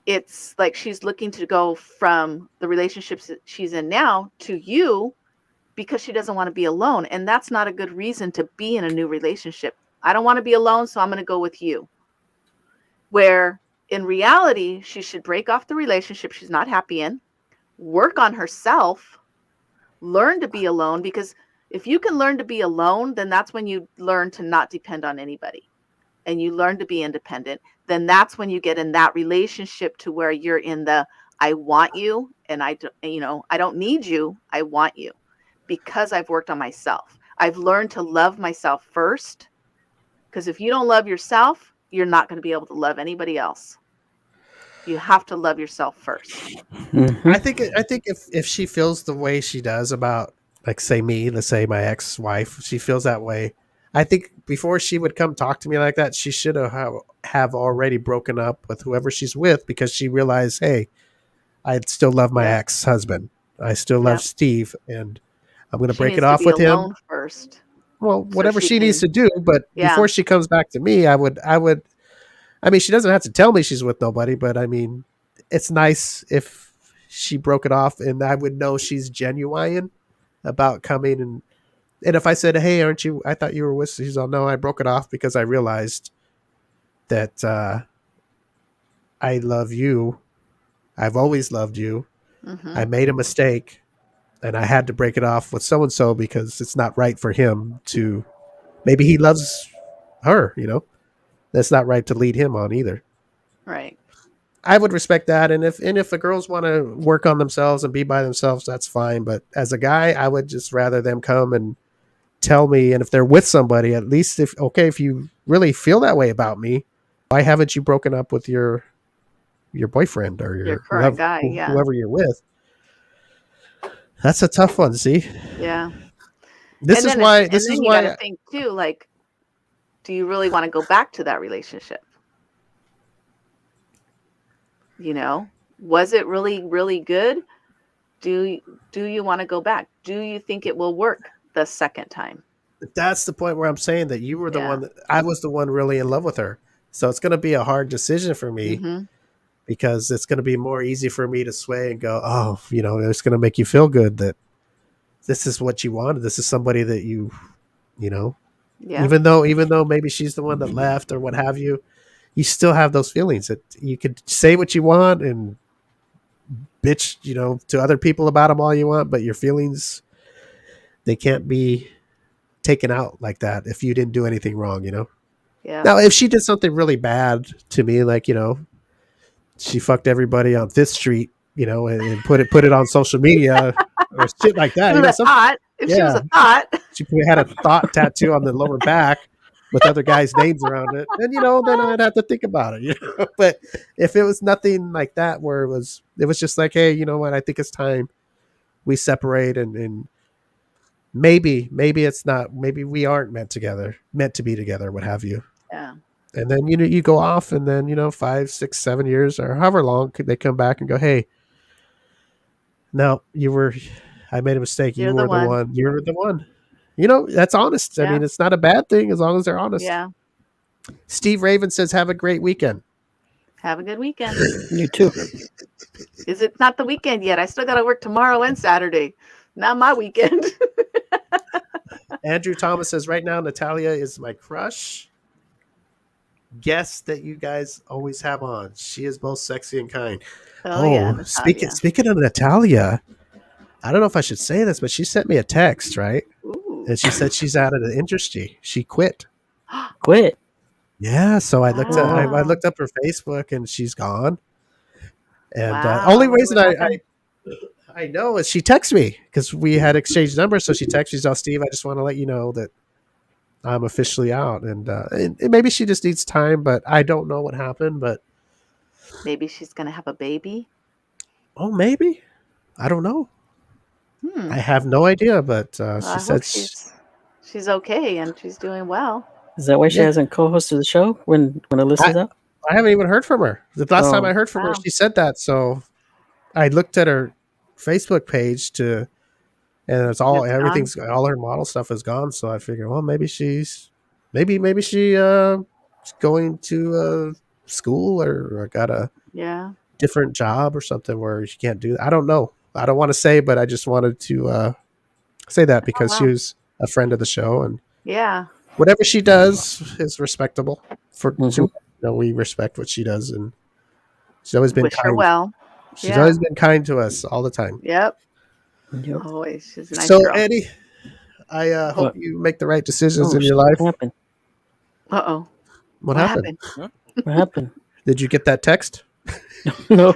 it's like she's looking to go from the relationships that she's in now to you because she doesn't want to be alone, and that's not a good reason to be in a new relationship. I don't want to be alone, so I'm going to go with you. Where in reality, she should break off the relationship she's not happy in, work on herself, learn to be alone, because if you can learn to be alone, then that's when you learn to not depend on anybody and you learn to be independent. Then that's when you get in that relationship to where you're in the I want you and I don't need you, I want you, because I've worked on myself. I've learned to love myself first, because if you don't love yourself, you're not going to be able to love anybody else. You have to love yourself first. Mhm. I think if she feels the way she does about, like, say me, let's say my ex-wife, she feels that way. I think before she would come talk to me like that, she should have already broken up with whoever she's with, because she realized, hey, I still love my Yep. ex-husband. I still love Yep. Steve, and I'm going to She break it needs to off be with him. alone first. Well, So whatever she she needs can, to do, but yeah. before she comes back to me, I would. I mean, she doesn't have to tell me she's with nobody, but I mean, it's nice if she broke it off and I would know she's genuine about coming. And if I said, "Hey, aren't you? I thought you were with," she's all, "No, I broke it off because I realized that I love you. I've always loved you. Mm-hmm. I made a mistake, and I had to break it off with so and so because it's not right for him to. Maybe he loves her, That's not right to lead him on either." Right. I would respect that, and if the girls want to work on themselves and be by themselves, that's fine. But as a guy, I would just rather them come and tell me, and if they're with somebody, at least if you really feel that way about me, why haven't you broken up with your boyfriend or Your current guy, yeah. whoever you're with? That's a tough one. See, Yeah. this is why you got to think too, like, do you really want to go back to that relationship? Was it really, really good? Do you want to go back? Do you think it will work the second time? that's the point where I'm saying that you were the Yeah. one that I was the one really in love with her. So it's going to be a hard decision for me. Mm-hmm. Because it's going to be more easy for me to sway and go, oh, it's going to make you feel good that this is what you wanted. This is somebody that Yeah. even though maybe she's the one that left or what have you, you still have those feelings that you could say what you want and bitch, to other people about them all you want, but your feelings, they can't be taken out like that if you didn't do anything wrong, Yeah. Now, if she did something really bad to me, like, she fucked everybody on Fifth Street, and put it on social media or shit like that. She was a thought. If she was a thought. She had a thought tattoo on the lower back with other guys' names around it, and then I'd have to think about it. But if it was nothing like that, where it was just like, hey, you know what? I think it's time we separate, and maybe it's not. Maybe we aren't meant to be together, what have you. Yeah. And then, you go off, and then, 5, 6, 7 years or however long they come back and go, hey, No, you were. I made a mistake. You You're the were the one. one. You're the one. You know, that's honest. I Yeah. mean, it's not a bad thing as long as they're honest. Yeah. Steve Raven says, "Have a great weekend." Have a good weekend. You too. Is it not the weekend yet? I still got to work tomorrow and Saturday. Not my weekend. Andrew Thomas says, "Right now, Natalia is my crush. Guest that you guys always have on. She is both sexy and kind." Natalia. Speaking of Natalia, I don't know if I should say this, but she sent me a text, right? Ooh. And she said she's out of the industry. She quit. Quit. Yeah, so I looked at I Wow. looked up her Facebook, and she's gone. And Wow. only reason What I know is she texted me because we had exchanged numbers. So she texted me, "Oh, Steve, I just want to let you know that I'm officially out." And maybe she just needs time, but I don't know what happened. But Maybe she's going to have a baby. maybe I don't know. Hmm. I have no idea. But Well, she I said hope she's okay and she's doing well. Is that why she Yeah. hasn't co-hosted the show when Alyssa's out? I haven't even heard from her. The last time I heard from her, Wow. she said that. So I looked at her Facebook page and it's all It's everything's all her model stuff is gone. So I figured, well, maybe she is going to school or got a Yeah. different job or something where she can't do that. I don't know. I don't want to say, but I just wanted to say that because she wow. was a friend of the show, and Yeah. whatever she does is respectable. Mhm. We respect what she does, and she's always been Wish her kind. well. She's Yeah. always been kind to us all the time. Yep. Yep. Always. She's a nice So girl. Eddie, I hope What? you make the right decisions Oh, in your shit, life. What happened? Uh-oh. What happened? What happened? Did you get that text? No.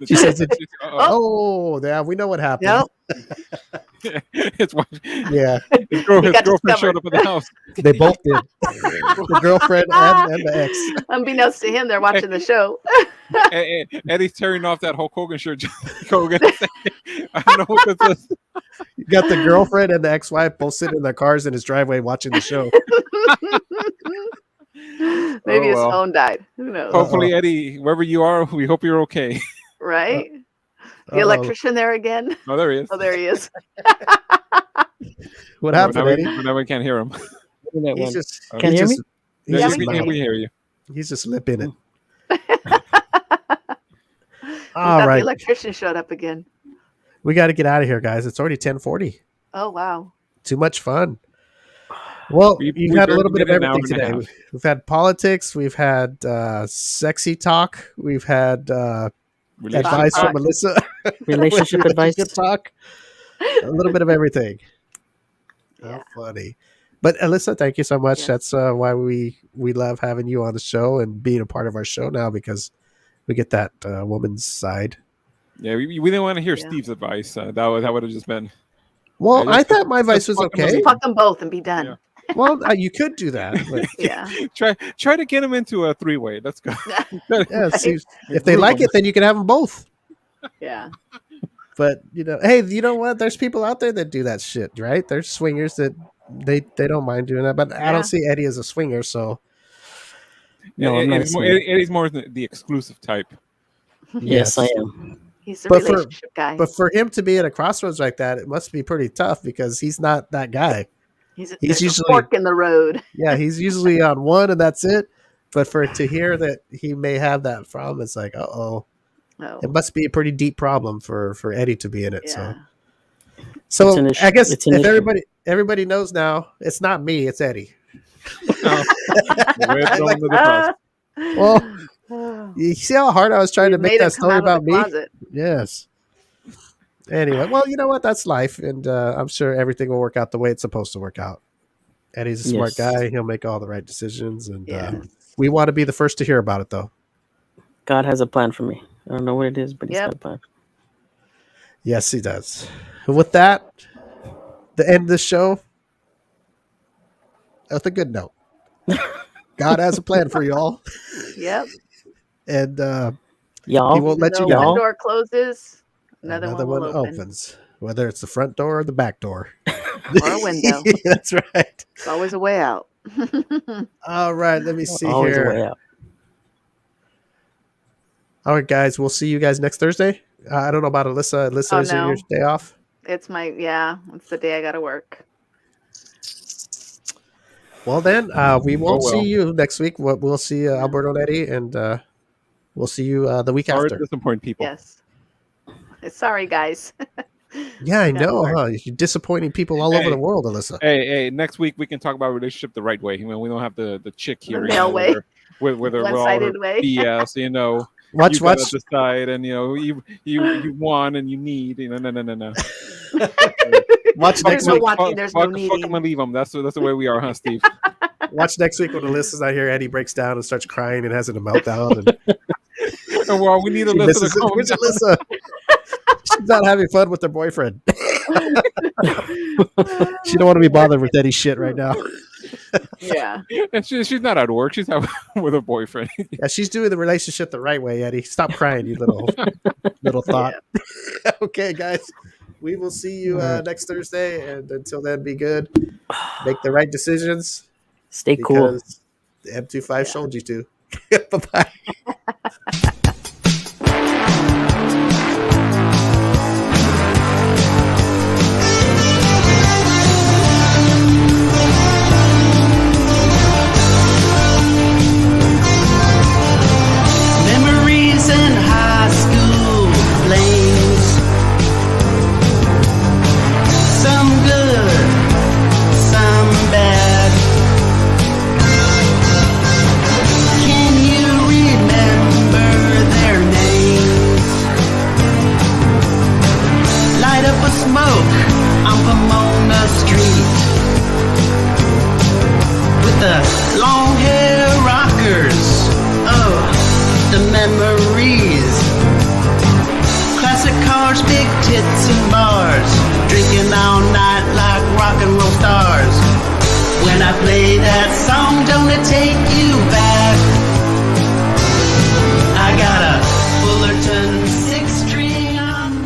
She says, Uh-oh. "Oh, yeah, we know what happened." Yep. His wife, Yeah, his He girlfriend got showed discovered. up at the house. they both did. The girlfriend and the ex. Unbeknownst to him, they're watching the show. Eddie's tearing off that Hulk Hogan shirt. Hogan, I don't know what this is. You got the girlfriend and the ex-wife both sitting in their cars in his driveway watching the show. Maybe his well. phone died. Who knows? Hopefully, Eddie, wherever you are, we hope you're okay. Right? The Uh-oh. electrician there again? Oh, there he is. Oh, there he is. What Oh, happened, now, Eddie? now we can't hear him. That He's one. just Can you hear me? He's Yeah, just we can. We hear you. he's just lipping it. We All thought right, the electrician showed up again. we got to get out of here, guys. It's already 10:40. Oh, wow. Too much fun. Well, We you've had a little barely bit of made an hour everything and a today. half. We've had politics. We've had sexy talk. We've had advice talk. from Melissa. Relationship advice. Talk. A little bit of everything. Yeah. How funny. But Alyssa, thank you so much. Yeah. That's why we love having you on the show and being a part of our show now, because we get that woman's side. Yeah, we didn't want to hear Yeah. Steve's advice. That would have just been. Well, Yeah, I just- thought my advice was just fuck 'em okay. up. Fuck them both and be done. Yeah. Well, you could do that. But Yeah. Try to get him into a three-way. Let's go. yeah, see, if they like it, then you can have them both. Yeah. But hey, you know what? There's people out there that do that shit, right? There's swingers that they don't mind doing that. But I Yeah. don't see Eddie as a swinger, so No, I'm not Eddie's more, assuming. Eddie's more the exclusive type. Yes, I am. He's the But for- relationship guy. but for him to be at a crossroads like that, it must be pretty tough because he's not that guy. He's he's a usually- fork in the road. Yeah, he's usually on one and that's it. But to hear that he may have that problem, it's like, Oh. it must be a pretty deep problem for Eddie to be in it. Yeah. So It's an issue. I guess It's an if issue. everybody knows now, it's not me, it's Eddie. We're throwing to the bus. Well, you see how hard I was trying to make that story about me? Yes. Anyway, well, you know what? That's life, and I'm sure everything will work out the way it's supposed to work out. Eddie's a smart Yes. guy; he'll make all the right decisions, and Yeah. we want to be the first to hear about it, though. God has a plan for me. I don't know what it is, but he's Yep. got a plan. Yes, he does. And with that, the end of the show with a good note. God has a plan for you all, Yep. and Y'all, he won't let you Though go. one door closes, another one will open. opens, whether it's the front door or the back door. Or a window. That's right. It's always a way out. All right, let me see always a here. way out. All right, guys, we'll see you guys next Thursday. I don't know about Alyssa. Alyssa, Oh, is it no. your day off? It's the day I gotta work. Well, then we won't well. see you next week. We'll see Alberto and Eddie, and we'll see you the week Sorry after. to disappoint people. Yes. Sorry, guys. Yeah, I Gotta know, work. huh? You're disappointing people all over Hey. the world, Alyssa. Hey, next week we can talk about relationship the right way. We don't have the chick here. The male way. With all her One-sided way. BS, Watch. you gotta decide, and you want and you need. No. Watch There's next no week. wanting, there's no Fuck needing. them and leave them. That's the way we are, huh, Steve? Watch next week when Alyssa's not here. Eddie breaks down and starts crying and has a meltdown. And Oh, well, we need she Alyssa misses to it. calm Where's down. Alyssa? She's not having fun with her boyfriend. She don't want to be bothered with Eddie's shit right now. Yeah. And she's not at work. She's out with her boyfriend. Yeah, she's doing the relationship the right way, Eddie. Stop crying, you little thought. Okay, guys. We will see you next Thursday, and until then, be good. Make the right decisions. Stay cool. Because the M25 showed you to. Bye-bye. Memories in high school flames. Some good, some bad. Can you remember their names? Light up a smoke on Pomona Street with the long hair rockers. Oh, the memories. Classic cars, big tits and bars. Drinking all night like rock and roll stars. When I play that song, don't it take you back?